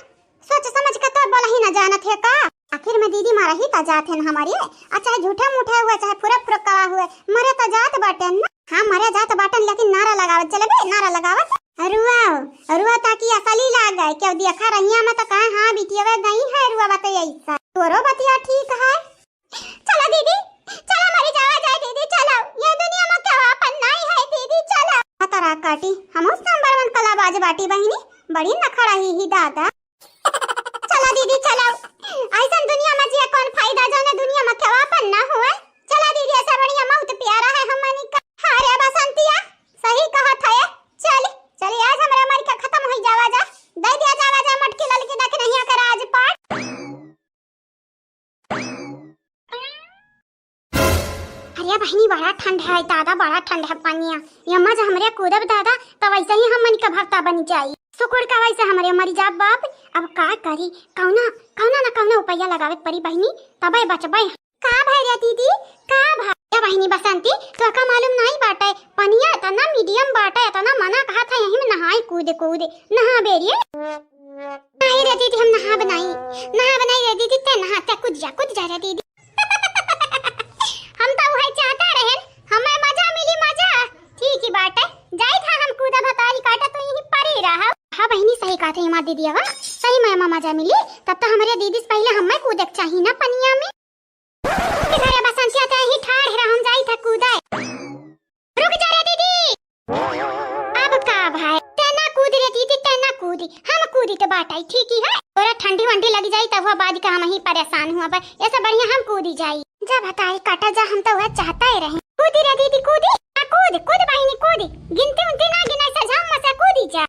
[SPEAKER 1] सोच समझ के तो बोला ही ना जाना थे का आखिर में दीदी मारा ही ता जात है हमारी अच्छा झूठे मूठे हुए चाहे पूरा फुरकवा हुए मरे तो जात बाटन ना। हां मरे जात बाटन लेकिन नारा लगावत चले बे नारा लगावत रुआ ताकि असली लाग गए क्यों देखा रहिया में तो कहा हां बिटिया गई है रुआ बात ऐसा तोरो बतिया ठीक है। चलो दीदी चलो मरी जावा जाए दीदी चलो ये दुनिया में क्या अपन नहीं है दीदी चलो खतरा काटी हम उस नंबर 1 कलाबाज बाटी बहिनी बड़ी नखड़ा ही दादा। चलो दीदी चलो ऐसा दुनिया में जिया कौन फायदा जो ने दुनिया में क्या अपन ना हुआ। चलो दीदी ऐसा बढ़िया मौत प्यारा है हमनी का। अरे बसंतिया सही कहा था ये चल चल आज हमारा मर के खत्म हो जावा जा दे दिया जावा जा मटकी ललकी देख नहीं कर आज पाठ। अरे बहनी बड़ा ठंड है दादा बड़ा ठंड है पानिया यम्मा जो हमरे कूदब दादा तो वैसे ही हम मन का भक्ता बन जाई सुकुड़ का वैसे हमारे मरी जा बाप अब का करी कौना कौना ना कौना उपाय लगावे पड़ी बहनी तबे बचबे का भाई रे दीदी का भाई बहनी बसंती तो का मालूम नहीं बाटे पनिया इतना मीडियम बाटे इतना मना कहा था यही में नहाए कूद कूद नहा बेरिए नहीं रे दीदी हम नहा बनाई रे दीदी ते नहाते कूद जा रे दीदी हम तो वही चाहता रहे हमें मजा मिली मजा ठीक ही बात है जाई था हम कूदा भतारी काटा तो यही पर ही रहा। हां बहनी सही कहा थे मां दीदी हवा सही में मजा मिली तब तो हमारे दीदी से पहले हमें कूदक चाहिए ना पनिया में किधर बसंतिया ते ही ठाड़ है हम जाई था कूदा रुक जा रे दीदी अब का भाई तेना कूद रे दीदी तेना कूदी हम कूदी तो बात आई ठीक ही है थोड़ा ठंडी वंडी लग जाई तब बाद का हम ही परेशान हुआ पर ऐसा बढ़िया हम कूदी जाई जा भतारी काटा जा हम तो वह चाहता ही रहे कूदी रे दीदी कूदी कूद कूद बहनी कूदी गिनती उनती ना गिनाई से झाम में से कूदी जा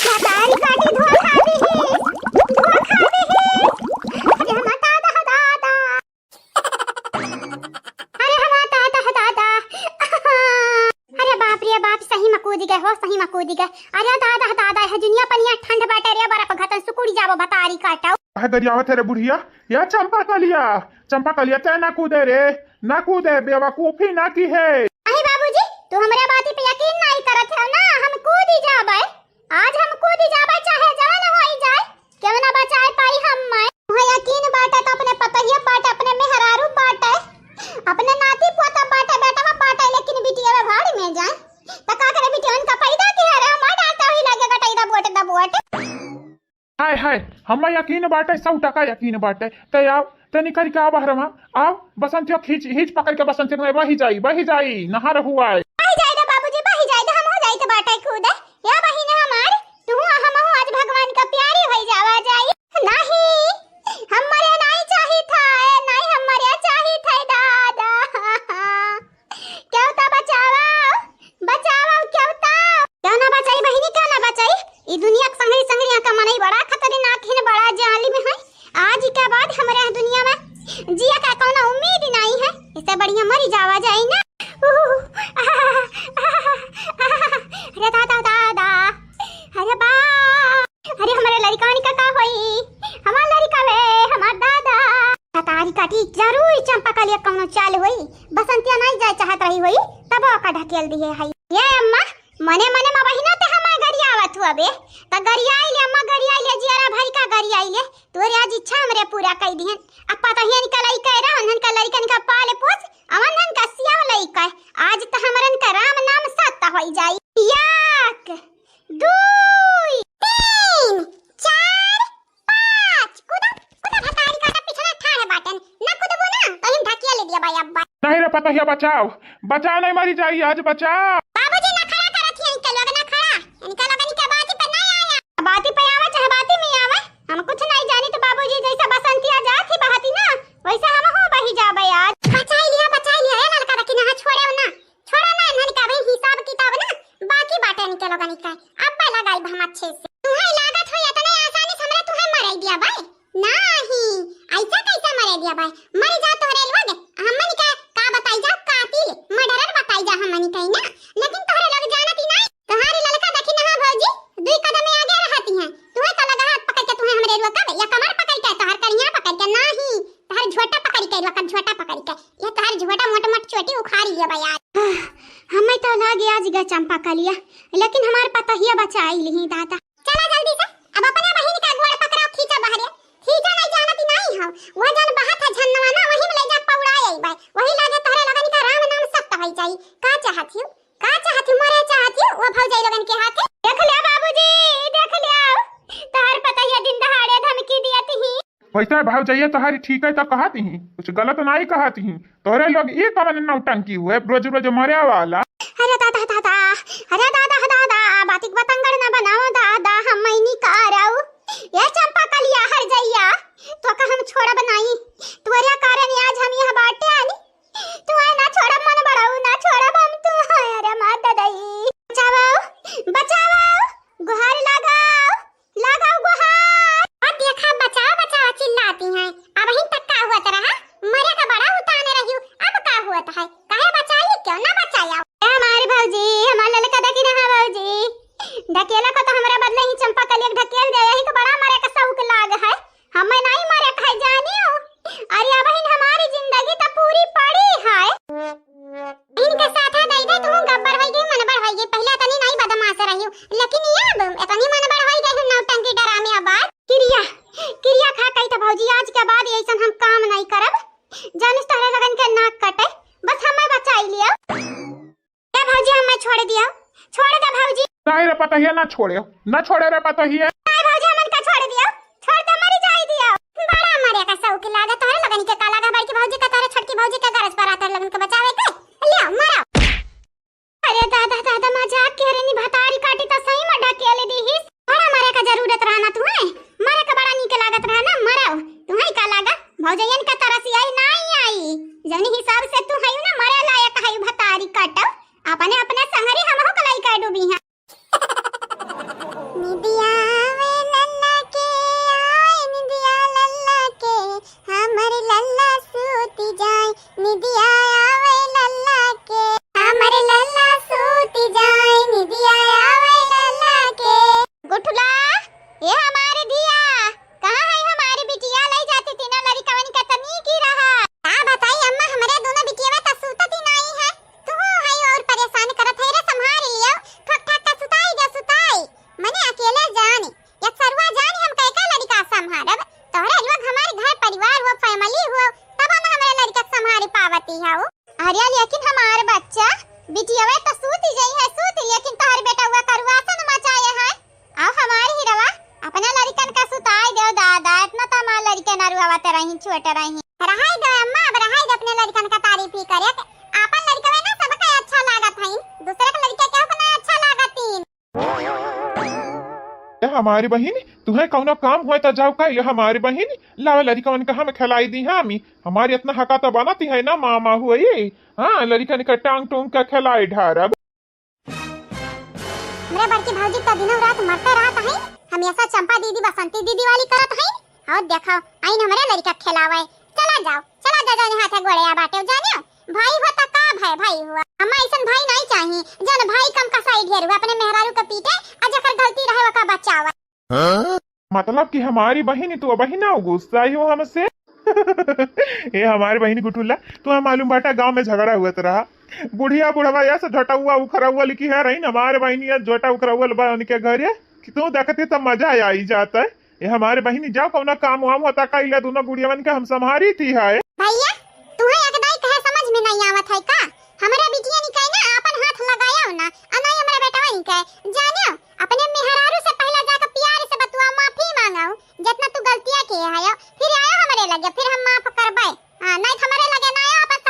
[SPEAKER 1] भतारी काटी धोखा भी अरे हम दादा अरे बाप रे बाप सही में कूद गए हो सही में कूद गए अरे दादा है दुनिया पनिया ठंड बाटे रे बर्फ घटन सुकुड़ी जाबो भतारी काटाओ
[SPEAKER 2] है गरियावत है रे बुढ़िया या चंपा कलिया ते ना कूदे बेवकूफी ना की है।
[SPEAKER 1] अरे बाबूजी तू हमारे बात पे यकीन नहीं करत है ना हम कूद ही जाबे आज हम कूद ही जाबे चाहे जान होई जाए क्यों ना बचाए पाई हम मैं वह यकीन बाटे तो अपने पतहिया बाटे अपने मेहरारू बाटे अपने नाती पोता बाटे बेटा बाटे लेकिन बिटिया में भाड़ में जाए तो का करे बिटिया उनका पैदा की है रे मां डालता ही लगे गटाई दा बोट
[SPEAKER 2] हाय हम यकीन बाटे 100% यकीन बाटे ते आओ ते निकल के आवा हरमा आओ बसंतिया खींच पकड़ के बसंतिया में बही जाई नहा रहुआ
[SPEAKER 1] बही जाए रे बाबूजी बही जाए हम हो जाए तो बाटे खुद या बहिन हमार तू हम आज भगवान का प्यारी होई जावा जाई नहीं हम मरे नहीं चाही था नहीं हम मरे चाही थे दादा क्यों ता बचावा क्यों ना बचाई बहिनी क्यों ना बचाई ई दुनिया के संगरिया का मनई बड़ा खतरनाक है बड़ा जालिम है आज के बाद हमारे दुनिया में जिया का कोनो उम्मीद नहीं है इससे बढ़िया मरी जावा जाए ना। अरे दादा अरे बा अरे हमारे लड़कानी का होई हमार लड़का वे हमार दादा तारी काटी जरूर चंपा का लिए कोनो चाल होई बसंतिया नहीं जाए चाहत रही होई तब का ढकेल दिए है ये अम्मा मने में बहिना ते हमार गरियावत हुआ बे त गरियाई ले अम्मा गरियाई ले जियारा भाई का गरियाई ले तोरे आज इच्छा हमरे पूरा कई दिहन अब पता ही निकलाई कह रहा हन का लड़कन का पाले पोस अमन का सियाव लई का आज त हमरन का राम नाम सत्ता होई जाई 1 2 3 4 5 कुदा भतारी काटा पिछला ठाड़े बाटन ना कुदबो ना तो हम ढकिया ले दिया भाई अब
[SPEAKER 2] नहीं रे पता है, बचाओ बचाओ, नहीं मरी जाइए आज, बचाओ।
[SPEAKER 1] बाबूजी ना खड़ा करत ही इनके लोग ना खड़ा, इनका लोग इनके बाती पे नहीं आया, बाती पे आवा चाहे बाती में आवा, हम कुछ नहीं जानी। तो बाबूजी जैसा बसंतिया जात थी बहाती ना वैसा हम हो बही जाबे आज। बचाई लिया ए लड़का रखी ना छोड़े ना, छोड़ा ना इन्हन का भाई हिसाब किताब ना बाकी बाटे इनके लोग इनका अब पहला गाय हम अच्छे से तुम्हें लागत हो या तो नहीं आसानी से हमरा तुम्हें मरे दिया भाई नहीं, ऐसा कैसे मरे दिया भाई, मर जा तो रेलवा दे हमन का बताई जा कातिल मर्डरर बताई जा हमन कहीं ना, लेकिन तोहरे लोग जानत ही नहीं। तुम्हारी लड़का देखी ना भौजी दुई कदम आगे रहती हैं, तुम्हें तो लगा हाथ पकड़ के तुम्हें हमरे रुका या कमर पकड़ के तोहर करिया पकड़ के नहीं, तोहर झोटा पकड़ के रुका झोटा पकड़ के ये तोहर झोटा मोट चोटी उखाड़ लिया भाई आज। हमें तो लागे आज गा चंपा का लिया, लेकिन हमारे पता ही बचाई ली दादा। चला जल्दी से अब अपने बहन का गोड़ पकड़ो, खींचा बाहर, खींचा नहीं जानती नहीं हो, वो जन बात है झन्नवा ना वही में ले जा पौड़ाए भाई, वही लागे तोहरे लगन का राम नाम सत्य होई जाई। का चाहती हो मरे चाहती हो वो भौजाई लगन के हाथ देख लिया बाबूजी, देख लिया तोहर पता है दिन दहाड़े धमकी दियत ही
[SPEAKER 2] वैसा भाव जाइए तुम्हारी ठीक है तो कहती ही, कुछ गलत नहीं कहती ही, तोहरे लोग ये कवन नौटंकी हुए रोज रोज मरे वाला।
[SPEAKER 1] अरे दादा दादा, अरे दादा दादा बातिक बतंगड़ ना बनाओ दादा, हम मैनी कराऊ ये चंपा कलिया हर जइया तो का हम छोड़ा बनाई तोरे कारण आज हम यह बाटे आनी, तू ना छोड़ा मन बढ़ाऊ ना छोड़ा हम तू। अरे माता दई बचाओ बचाओ, गुहार लगाओ लगाओ गुहार, और देखा बचाओ बचाओ चिल्लाती हैं। अब ही तक का हुआ तरह मरे का बड़ा उताने रही, अब का हुआ है काहे बचाई क्यों ना बचाया हमारे भौजी, हमारा लड़का देखी ना भौजी ढकेला को तो हमरा बदले ही चंपा कलिया ढकेल दे, यही तो बड़ा मरे का शौक लाग है, हमें नहीं मरे खाई जानी हो। अरे बहन हमारी जिंदगी तो पूरी पड़ी है इनके साथ है दई दे तू गब्बर होई गई मन बढ़ होई गई, पहले तनी नहीं बदमाश रही लेकिन ये अब इतनी मन बढ़ होई गई नौटंकी डरामे आबाद क्रिया क्रिया खा कई तो भौजी आज के बाद ऐसा हम काम नहीं करब, जानस तोहरे लगन के नाक कटे बस हमें बचाई लिया ए भौजी, हमें छोड़ दिया छोड़ दे भौजी।
[SPEAKER 2] नहीं रे पता है ना छोड़े ना छोड़े रे पता ही है
[SPEAKER 1] भौजी हमन का छोड़ दिया, छोड़ दे मरी जाई दिया, बड़ा मरे का शौक लागे तोहरे लगन के काला का भाई की भौजी का तारे छटकी भौजी का गरज पर आतर लगन के बचावे के लिया मारो। अरे दादा दादा मजाक के रे नी भतारी काटी तो सही में ढकेले दी हिस, बड़ा मरे का जरूरत रहना तुम्हें, मरे का बड़ा नीक लागत रहना मरो तुम्हें का लागा भौजयन का तरस आई नहीं आई, जनी हिसाब से तू हयू ना मरे लायक हयू भतारी काटो अपने अपने संगरी हम हो कलाई का डूबी है। निदिया वे लल्ला के आए निदिया लल्ला के हमर लल्ला सूती जाए, निदिया आवे लल्ला के हमर लल्ला सूती जाए, निदिया आवे लल्ला के। गुठला ये हमारे दिया कहाँ है हमारी बिटिया ले जाती तीनों लड़ी कवन का तनी की रहा आ बताई अम्मा हमारे दोनों बिटिया तो सूतती नहीं है, तू है और परेशान करत है रे संभाल लियो ठक ठक का सुताई मने अकेले जानी या सरवा जानी हम कई का लड़का संभारब, तोहरे लोग हमारे घर परिवार हो फैमिली हो तब हम हमारे लड़का संभाल पावती है। अरे लेकिन हमारे बच्चा बिटिया वे तो सूती गई है सूती, लेकिन तोहर बेटा हुआ करवासन मचाए है आओ हमारी ही रवा अपना लड़कन का सुताई दो दादा, इतना तो हमारे लड़के नरुआवत रही छोटे रही रहाई दो अम्मा, अब रहाई दो अपने लड़कन का तारीफ ही करे आपन लड़का ना सबका अच्छा लागत है, दूसरे का लड़का क्यों को ना अच्छा लागत
[SPEAKER 2] ये हमारी बहन तुम्हें कौनो काम हुआ तो जाओ का, ये हमारी बहन लावे लड़कन का हम खिलाई दी है, हमारी इतना हका तो बनाती है ना मामा हुआ ये हाँ लड़कन का टांग टूंग का खिलाई ढारब।
[SPEAKER 1] मेरे बड़की भौजी तो दिनों रात मरते रहत है, हमेशा चंपा दीदी बसंती दीदी वाली करत है, और देखो आइन हमारे लड़का खिलावे चला जाओ जाने हाथ गोड़े बाटे जानियो भाई होता का भाई हुआ, हमें ऐसन भाई नहीं चाहिए जन भाई कम का साइड ढेर हुआ अपने मेहरारू का पीटे और जकर गलती रहे का बचावा।
[SPEAKER 2] मतलब कि हमारी बहन तू बहना गुस्सा ही हो हमसे ये हमारी बहन गुटुल्ला तुम्हें मालूम बाटा गांव में झगड़ा हुआ रहा, बुढ़िया बुढ़वा ऐसा झोटा हुआ उखरा हुआ लिखी है रही ना हमारे बहनी झोटा उखरा हुआ उनके घर कि तू देखते तब मजा आई जाता है, ये हमारे बहनी जाओ कौना काम वाम होता का दोनों गुड़िया बन के हम संभारी थी है
[SPEAKER 1] भैया तुम्हें एकदम कहे समझ में नहीं आवत है का, हमारा बिटिया निकाय ना अपन हाथ लगाया हो ना अनाई हमारा बेटा निकाय जानियो अपने मेहरारू से पहले जाकर प्यार से बतुआ माफी मांगाओ जितना तू गलतियां किए है फिर आयो हमारे लगे फिर हम माफ करबे, हां नहीं हमारे लगे ना आयो अपन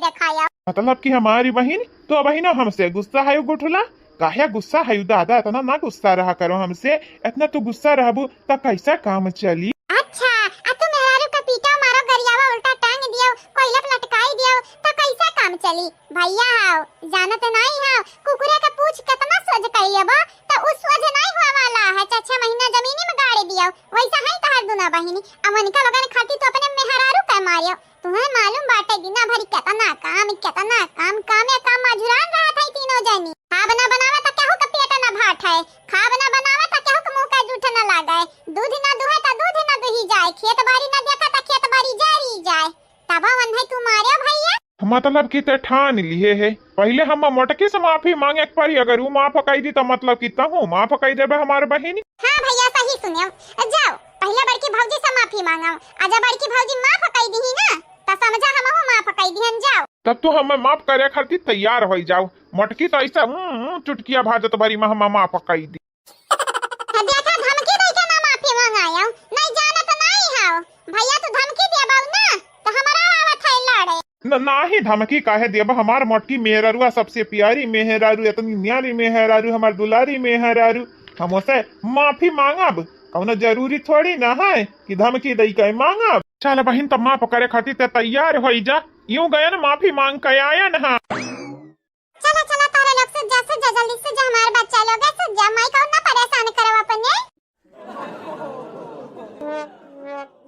[SPEAKER 1] देखाया।
[SPEAKER 2] मतलब कि हमारी बहन तो बहन हमसे गुस्सा है गुठला काहे गुस्सा है दादा इतना ना गुस्सा रहा करो हमसे इतना तो गुस्सा रहबू तो कैसा काम चली।
[SPEAKER 1] अच्छा तू मेहरारू का पीटा मारो गरियावा उल्टा टांग दियो कोयला पे लटकाई दियो तो कैसा काम चली। भैया हाओ जानत नहीं हाओ कुकुरे का पूछ कितना सोज कइबो तो उस सोज नहीं हुआ वाला है। 6 महीना जमीनी में गाड़ी दियो वैसा है तहर दुना बहिनी अमनिका लोगन खाती तो अपने मेहरारू का मारियो। तुम्हें मालूम बाटे दिना भरी कितना काम मजूरान रहा था तीनों जनी। खा बना बनावे तो केहू का पेट ना भाट है खा बना बनावे तो केहू का मुंह का जूठ ना लागे दूध ना दुहे तो दूध ना दुही जाए खेत बाड़ी ना देखा तो खेत बाड़ी जारी जाए तबा वन है तू मारे भैया।
[SPEAKER 2] मतलब कि ते ठान लिए है पहले हम मोटकी से माफी मांगे पड़ी अगर वो माफ कई दी तो मतलब कि तहु माफ कई देबे हमारे बहिनी।
[SPEAKER 1] हाँ भैया सही सुनियो जाओ पहले बड़की भौजी से माफी मांगो आजा बड़की भौजी माफ कई दी ना तो समझा हमहु माफ कई दिहन जाओ।
[SPEAKER 2] तब तो हमें माफ करे खातिर तैयार हो जाओ मोटकी तो ऐसा चुटकिया भाजत भरी में हम माफ कई दी।
[SPEAKER 1] देखा धमकी दे के ना माफी मांगायो नहीं जाना तो नहीं हाओ भैया तू धमकी देबाऊ ना तो हमरा आवत है लड़े
[SPEAKER 2] ना ही धमकी काहे देबा हमार मोटकी मेहरारू सबसे प्यारी मेहरारू इतनी न्यारी मेहरारू हमार दुलारी मेहरारू हमसे माफी मांगब कौनो जरूरी थोड़ी ना है कि धमकी दई के मांगब। चल बहन तब माफ करे खातिर ते तैयार हो जा यूं गए ना माफी मांग के आया ना।
[SPEAKER 1] चला चला तारे लोग से जल्दी से जा हमारे बच्चा लोग है जा माई को ना परेशान करो अपने।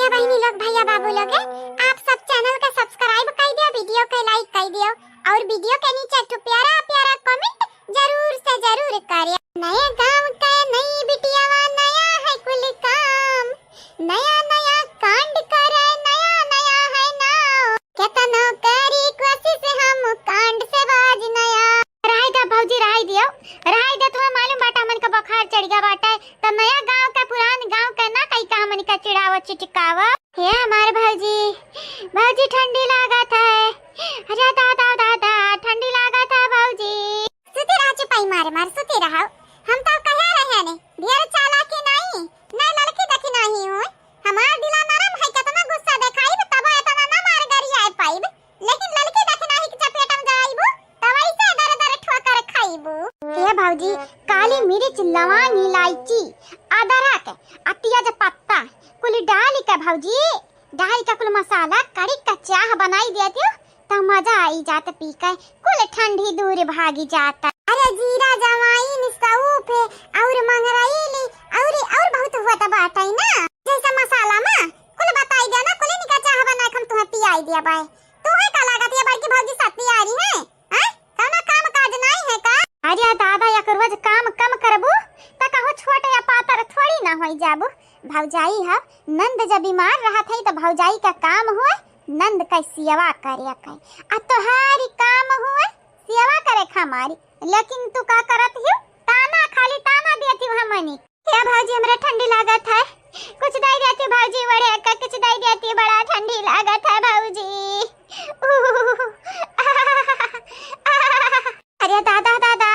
[SPEAKER 1] ये बहनी लोग भैया बाबू लोग है आप सब चैनल का सब्सक्राइब कर दियो वीडियो को लाइक कर दियो और वीडियो के नीचे एक प्यारा प्यारा कमेंट जरूर से जरूर करिए। नए गांव का नई बिटियावा नया है कुल काम नया नया कांड करे नया नया है नाव केतनो करी कोशिश हम कांड से बाज नया। राय दा भौजी राय दियो राय दे तुम्हें मालूम बाटा मन का बुखार चढ़ गया बाटा तो नया गांव का पुरान गांव का ना कई का मन का चिड़ावा चिटकावा हे हमारे भौजी ठंडी लागत है अरे दादा दादा ठंडी लागत है भौजी सुते रह चुपाई मार सुते रहो हम तो कह रहे ने ढेर चालाकी नहीं ना लड़की देखी नहीं हो हमार दिला नरम है कितना गुस्सा दिखाई तब इतना ना मार गरी आए पाइब लेकिन लड़की देखी नहीं कि चपेट में जाइबू तब ऐसे दर दर ठोकर खाइबू। हे भौजी काली मिर्च लवंग इलायची अदरक अतिया ज पत्ता कुल डाल के भौजी डाल के कुल मसाला कड़ी का चाह बनाई देती तो मजा आई जात पी के कुल ठंडी दूर भागी जाता। अरे जीरा जवाइन सौंफ और मंगराइली और बहुत हुआ त बाटई ना जैसा मसाला में कुल बताई दे ना कुल निका चाह बना के हम तुम्हें पियाई दिया बाय तू है का लागत है बड़की भौजी सत्ती आ रही है हैं कौन काम काज नहीं है का। अरे दादा या रोज काम कम करबू त कहूं छोटे या पातर थोड़ी ना होई जाबू भौजाई है नंद जब बीमार रहा था तो भौजाई का काम हुआ नंद का सेवा करे के आ तोहारी काम हुआ सेवा करे हमारी लेकिन तू का करत हियो ताना खाली ताना देती हूं हमनी क्या भौजी हमरा ठंडी लागत है कुछ दई देती भौजी बड़े का कुछ दई देती बड़ा ठंडी लागत है भौजी। अरे दादा दादा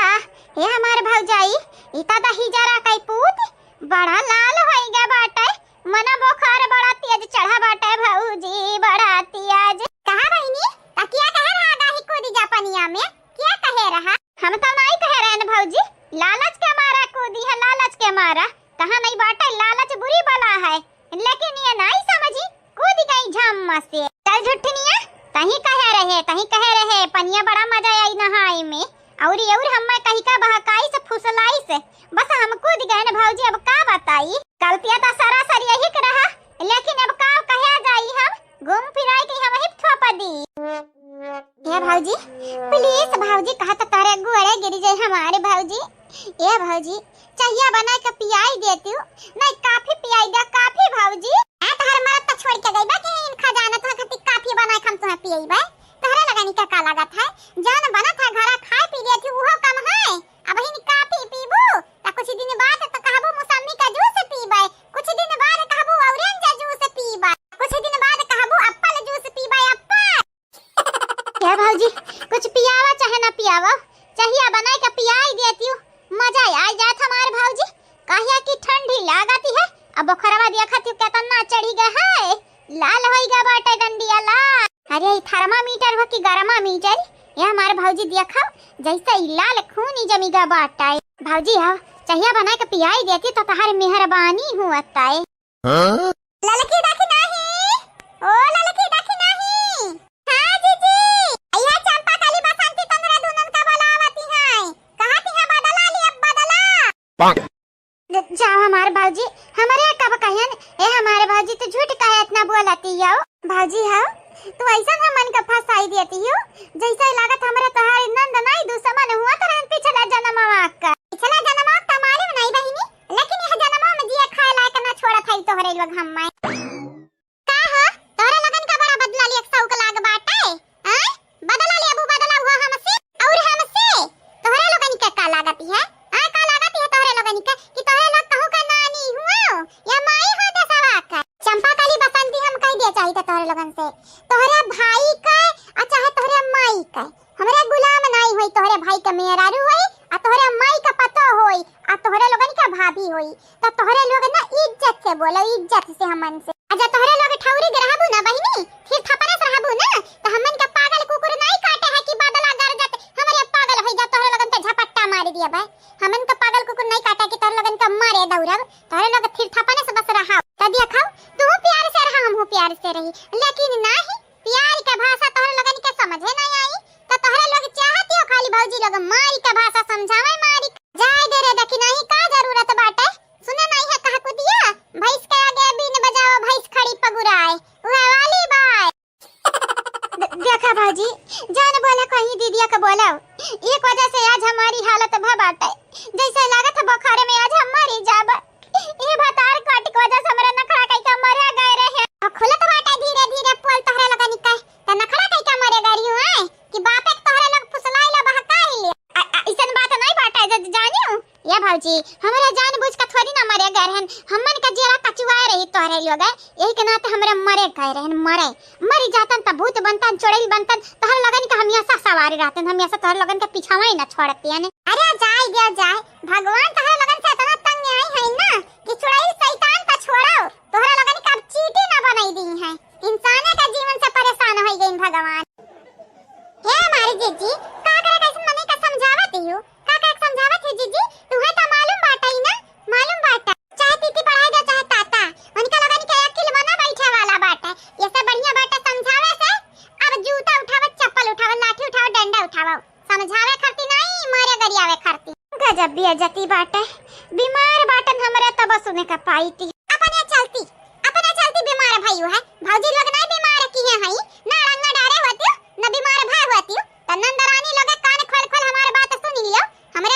[SPEAKER 1] ये हमारे भौजाई इता दही जरा कई पूत बड़ा लाल होई गया बाटे मना बुखार बड़ा तेज चढ़ा बाटे भौजी बड़ा तेज कहा बहिनी तकिया कह रहा गाही कूदी जा पनिया में क्या कह रहा हम तो नहीं कह रहे हैं भौजी लालच के मारा कूदी है लालच के मारा कहा नहीं बाटे लालच बुरी बला है लेकिन ये नहीं समझी कूद गई झम्मा से चल झुठनिया कहीं कह रहे पनिया बड़ा मजा आई नहाई में और हम कहीं का बहकाई से फुसलाई से बस हम कूद गए न भौजी अब का बताई गलतियां तो सरासर यही कर रहा लेकिन अब का कहे जाई हम घूम फिराई के हम ही थोपा दी। ये भौजी प्लीज भौजी कहा तो तारे गुड़े गिर जाए हमारे भौजी ये भौजी चाहिए बना के पियाई देती हूँ नहीं काफी पियाई दे काफी भौजी ए तहर मरद तो छोड़ के गई बा कि इन खजाना तो खती काफी बना के हम तुम्हें पियाई बा तहरा लगानी का लागत है जान बना था घरा खाए पी लेती वो कम है अब ही काफी पीबू ता कुछ दिन बाद तो कहबो मौसमी का जूस पीबे कुछ दिन बाद कहबो ऑरेंज जूस पीबे कुछ दिन बाद कहबो एप्पल जूस पीबे एप्पल। क्या भौजी कुछ पियावा चाहे ना पियावा चाहिए बना के पियाई देती हूँ मजा आ जात हमारे भौजी कहिया की ठंडी लागती है अब बुखारवा दिया खाती कितना चढ़ी गया है लाल होई गया बाटे डंडिया ला अरे ई थर्मामीटर हो कि गर्मामीटर? ये हमारे भौजी देखो जैसे ई लाल खूनी जमीगा बाटा है। भौजी हो चाहिए बना के पियाई देती तो तहार मेहरबानी हुआता है। ललकी देखी नहीं? ओ ललकी देखी नहीं? हां जीजी अइहा चंपा काली बसंती तंदरा दुनन का बोलावती है। कहती है बदला ली अब बदला। जाओ हमारे भौजी हमारे कब कहन ए हमारे भौजी तो झूठ कहे इतना बोलती हो। भौजी हो तू ऐसा हमन का फसाई देती हो जैसे लागत हमरे तहार नंद नहीं दुश्मन हुआ तरह पिछला जन्मवा का। पिछला जन्मवा त मालूम नहीं बहिनी, लेकिन यह जन्मवा में जिए खाए लायक ना छोड़त है तोहरे लोग हम में। का हो तोहरे लगन का बड़ा बदला लिए सौक लाग बाटे हैं? बदला ले अबू बदला हुआ हमसे और हमसे तोहरे लोगन के का लागती है? हां का लागती है तोहरे लोगन के कि तोहरे लोग कहू का नानी हुआ या माई हो दसवा का। चंपा काली बसंती हम कह दिया चाहिए तोहरे लोगन से तोहरे भाई का आ चाहे तोहरे माई का हमरे गुलाम नहीं होई। तोहरे भाई का मेहरारू होई आ तोहरे माई का पतो होई आ तोहरे लोगन का भाभी होई तो तोहरे लोग ना इज्जत से बोलो, इज्जत से हमन से। अजा तोहरे लोग ठौरी रहबू ना बहिनी फिर थपने से रहबू ना तो हमन का पागल कुकुर नहीं काटे है कि बदला गरजत हमरे पागल होई जा तोहरे लोगन पे झपट्टा मार दिया भाई। हमन का पागल कुकुर नहीं काटे कि तोहरे लोगन का मारे दौड़ब। तोहरे लोग फिर थपने से बस रहा तब देखो तू प्यार से रहा हम प्यार से रही, लेकिन नहीं प्यार का भाषा तोहरे लोगन के समझे नहीं आई तो तोहरे लोग चाहती हो खाली भौजी लोग मारी का भाषा समझावे मारी जाए दे रे देखी नहीं का जरूरत बाटे। सुने नहीं है कहा को दिया भैंस के आगे बीन बजाओ भैंस खड़ी पगुराए उहे वाली बात। देखा भौजी जान बोला कहीं दीदिया का बोला एक वजह से आज हमारी हालत भा बाटे जैसे लागत बुखारे में आज हम मरी जाब। ये भतार काट के वजह से हमरा नखरा कई का मरे गए रहे खुलत बाटे धीरे धीरे पोल तोहरे लोगन का त नखरा कई का मरे गरी है कि बाप एक तोहरे लोग फुसलाई ला बहकाई ले ऐसन बात नहीं बाटे जज जानियो। ये भौजी हमरा जानबूझ के थोड़ी ना मरे गए रहन हमन का जेरा कचुआ रही तोहरे लोग यही के नाते हमरा मरे गए रहन मरी जातन त भूत बनतन चुड़ैल बनतन तोहरे लोगन का हमेशा सवारी रहतन हमेशा तोहरे लोगन के पीछावा ही ना छोड़ती है। अरे जाए गया जाए भगवान तोहरे लोगन से इतना तंग आई है ना कि चुड़ैल शैतान का छोड़ो तोहरे लोगन का चीटी ना बनाई दी है इंसान का जीवन से परेशान हो गई भगवान। हे हमारे जीजी का करे कैसे मने का समझावती हो का समझावत है जीजी तुम्हें तो मालूम बाटा ही ना मालूम बाटा चाहे तीती पढ़ाई दे चाहे ताता उनका लगन के अकेले बना बैठे वाला बाटा ये सब बढ़िया बाटा समझावे से अब जूता उठावे चप्पल उठावे लाठी उठावे डंडा उठावे समझावे खरती नहीं मारे गरियावे खरती। गजब बेइज्जती बाटा बीमार बाटन हमरे तब सुने का पाई थी अपने चलती बीमार भइयो है भौजी लोग नहीं बीमार किए हई ना रंगा डारे होती ना बीमार भा होती त नंदरानी लोग कान खोल हमारे बात सुन लियो हमरे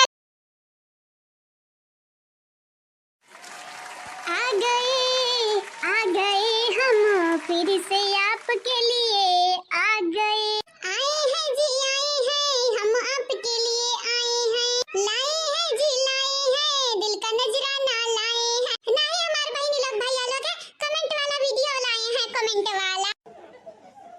[SPEAKER 1] आ गए हम फिर से आपके लिए आ गए आए हैं जी आए हैं हम आपके लिए आए हैं लाए हैं जी लाए हैं दिल का नजराना लाए हैं नहीं हमारे बहनी लोग भैया लोग कमेंट वाला वीडियो लाए हैं कमेंट वाला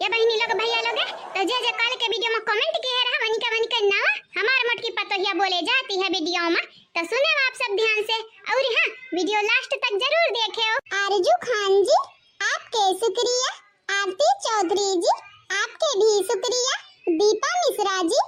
[SPEAKER 1] ये बहनी लोग भैया लोग तो जे कल के वीडियो में कमेंट किए रहा वनी का ना हमार मटकी पतोहिया बोले जाती है वीडियो में तो सुने आप सब ध्यान से और हां वीडियो लास्ट तक जरूर देखे हो। आरजू खान जी आपके शुक्रिया, आरती चौधरी जी आपके भी शुक्रिया, दीपा मिश्रा जी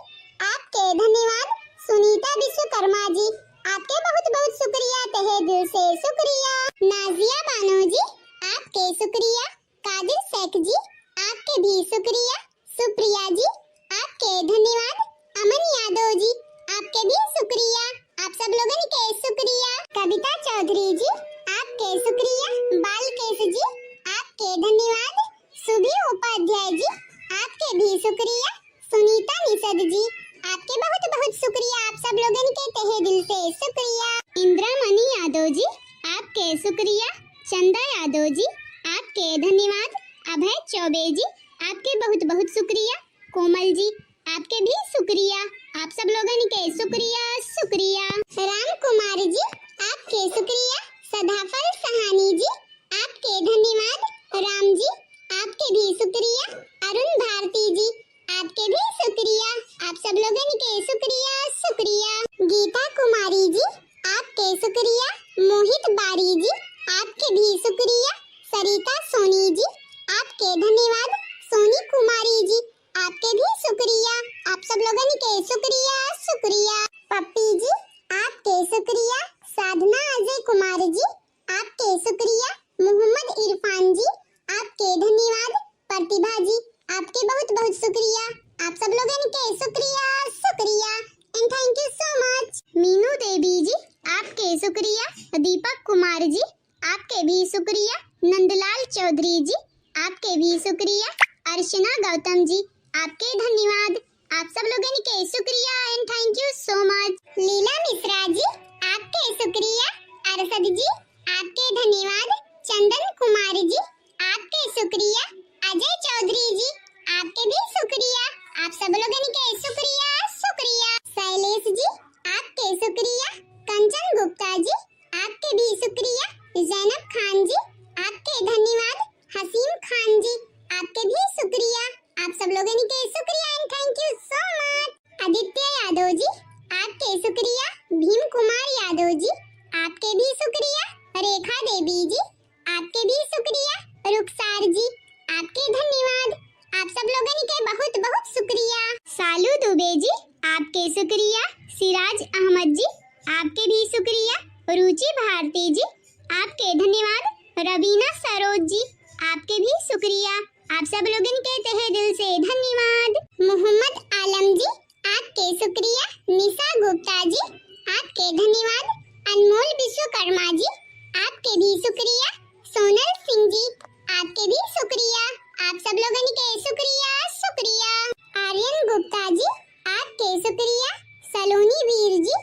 [SPEAKER 1] आपके धन्यवाद, सुनीता विश्वकर्मा जी आपके बहुत बहुत शुक्रिया तहे दिल से शुक्रिया, नाजिया बानो जी आपके शुक्रिया, कादिर शेख जी आपके भी शुक्रिया, सुप्रिया जी आपके धन्यवाद, अमन यादव जी आपके भी शुक्रिया, आप सब लोगों के शुक्रिया, कविता चौधरी जी आपके शुक्रिया, बालकेश जी आपके धन्यवाद, सुभी उपाध्याय जी आपके भी शुक्रिया, सुनीता निषद जी आपके बहुत बहुत शुक्रिया, आप सब लोगों के तहे दिल से शुक्रिया, इंद्रामणि यादव जी आपके शुक्रिया, चंदा यादव जी आपके धन्यवाद, अभय चौबे जी आपके बहुत बहुत शुक्रिया, कोमल जी आपके भी शुक्रिया, आप सब लोगों के शुक्रिया शुक्रिया, राम कुमार जी आपके शुक्रिया, सदाफल सहानी जी आपके धन्यवाद, राम जी आपके भी शुक्रिया, अरुण भारती जी आपके भी शुक्रिया, आप सब लोगों के शुक्रिया शुक्रिया, गीता कुमारी जी आपके शुक्रिया, मोहित बारी जी आपके भी शुक्रिया, सरिता सोनी जी आपके धन्यवाद, सोनी कुमारी बहुत बहुत शुक्रिया। आप सब लोगों के शुक्रिया शुक्रिया and thank you so much. Meenu Devi ji आपके शुक्रिया। दीपक कुमार जी आपके भी शुक्रिया। नंदलाल चौधरी जी आपके भी शुक्रिया। अर्चना गौतम जी आपके धन्यवाद। आप सब लोगों के शुक्रिया and thank you so much. Leela Mishra ji आपके शुक्रिया। अरशद जी आपके धन्यवाद। चंदन कुमार जी आपके शुक्रिया। अजय चौधरी जी आपके भी शुक्रिया। आप सब लोगों के शुक्रिया शुक्रिया। शैलेश जी आपके शुक्रिया। कंचन गुप्ता जी आपके भी शुक्रिया। जैनब खान जी आपके धन्यवाद। हसीम खान जी आपके भी शुक्रिया। आप सब लोगों के शुक्रिया and thank you so much. Aditya Yadav ji आपके शुक्रिया। भीम कुमार यादव जी आपके भी शुक्रिया। रेखा देवी जी आपके भी शुक्रिया। रुखसार जी आपके धन्यवाद। आप सब लोगों के बहुत बहुत शुक्रिया। सालू दुबे जी आपके शुक्रिया। सिराज अहमद जी आपके भी शुक्रिया। रुचि भारती जी आपके धन्यवाद। रवीना सरोज जी आपके भी शुक्रिया। आप सब लोगों के तहे दिल से धन्यवाद। मोहम्मद आलम जी आपके शुक्रिया। निशा गुप्ता जी आपके धन्यवाद। अनमोल विश्वकर्मा जी आपके भी शुक्रिया। सोनल सिंह जी आपके भी शुक्रिया। आप सब लोगों के शुक्रिया शुक्रिया। आर्यन गुप्ता जी आपके शुक्रिया। सलोनी वीर जी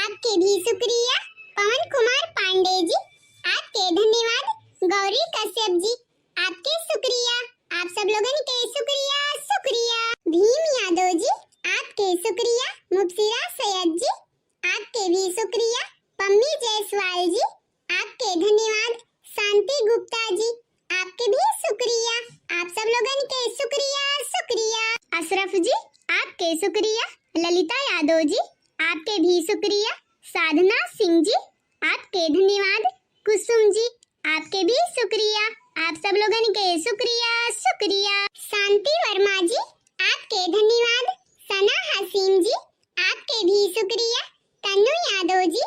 [SPEAKER 1] आपके भी शुक्रिया। पवन कुमार पांडे जी आपके धन्यवाद। गौरी कश्यप जी आपके शुक्रिया। आप सब लोगों के शुक्रिया शुक्रिया। भीम यादव जी आपके शुक्रिया। मुबशिरा सैयद जी आपके भी शुक्रिया। पम्मी जायसवाल जी आपके धन्यवाद। शांति गुप्ता जी आपके भी शुक्रिया। आप सब लोगों के शुक्रिया शुक्रिया। अशरफ जी आपके शुक्रिया। ललिता यादव जी आपके भी शुक्रिया। साधना सिंह जी आपके धन्यवाद। कुसुम जी आपके भी शुक्रिया। आप सब लोगों के शुक्रिया शुक्रिया। शांति वर्मा जी आपके धन्यवाद। सना हसीम जी आपके भी शुक्रिया। तन्नू यादव जी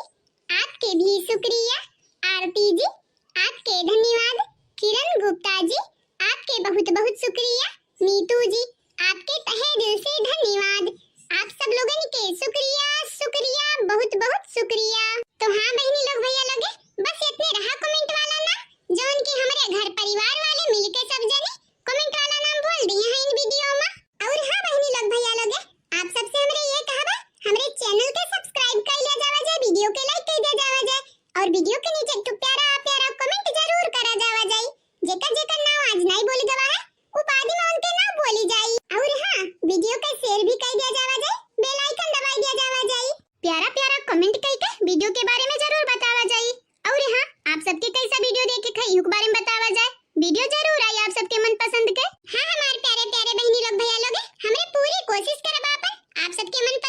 [SPEAKER 1] आपके भी शुक्रिया। आरती जी आपके धन्यवाद। किरण गुप्ता जी आपके बहुत बहुत शुक्रिया। नीतू जी आपके तहे दिल से धन्यवाद। आप सब लोगों के शुक्रिया शुक्रिया बहुत बहुत शुक्रिया। तो हाँ बहनी लोग भैया लोगे बस इतने रहा कमेंट वाला ना जो उनके हमारे घर परिवार वाले मिलके सब जने कमेंट वाला नाम बोल दिए हैं इन वीडियो में। और हाँ बहनी लोग भैया लोगे आप सबसे हमरे ये कहबा हमरे चैनल के सब्सक्राइब कर लिया जावा जाए। वीडियो के लाइक कर दिया जावा जाए और वीडियो के नीचे एक प्यारा प्यारा कमेंट जरूर करा जावा जाए। जेकर जेकर नाम आज नहीं बोली गवा है उपाधि में उनके नाम बोली जाए। और हाँ वीडियो का शेयर भी कर दिया जावा जाए। बेल आइकन दबा दिया जावा जाए। प्यारा प्यारा कमेंट करके वीडियो के बारे में जरूर बतावा जाए। और हाँ आप सबके कैसा वीडियो देखे खई के बारे में बतावा जाए। वीडियो जरूर आई आप सबके मन पसंद के। हाँ हमारे प्यारे प्यारे बहनी लोग भैया लोग हमरे पूरी कोशिश करब अपन आप सबके मन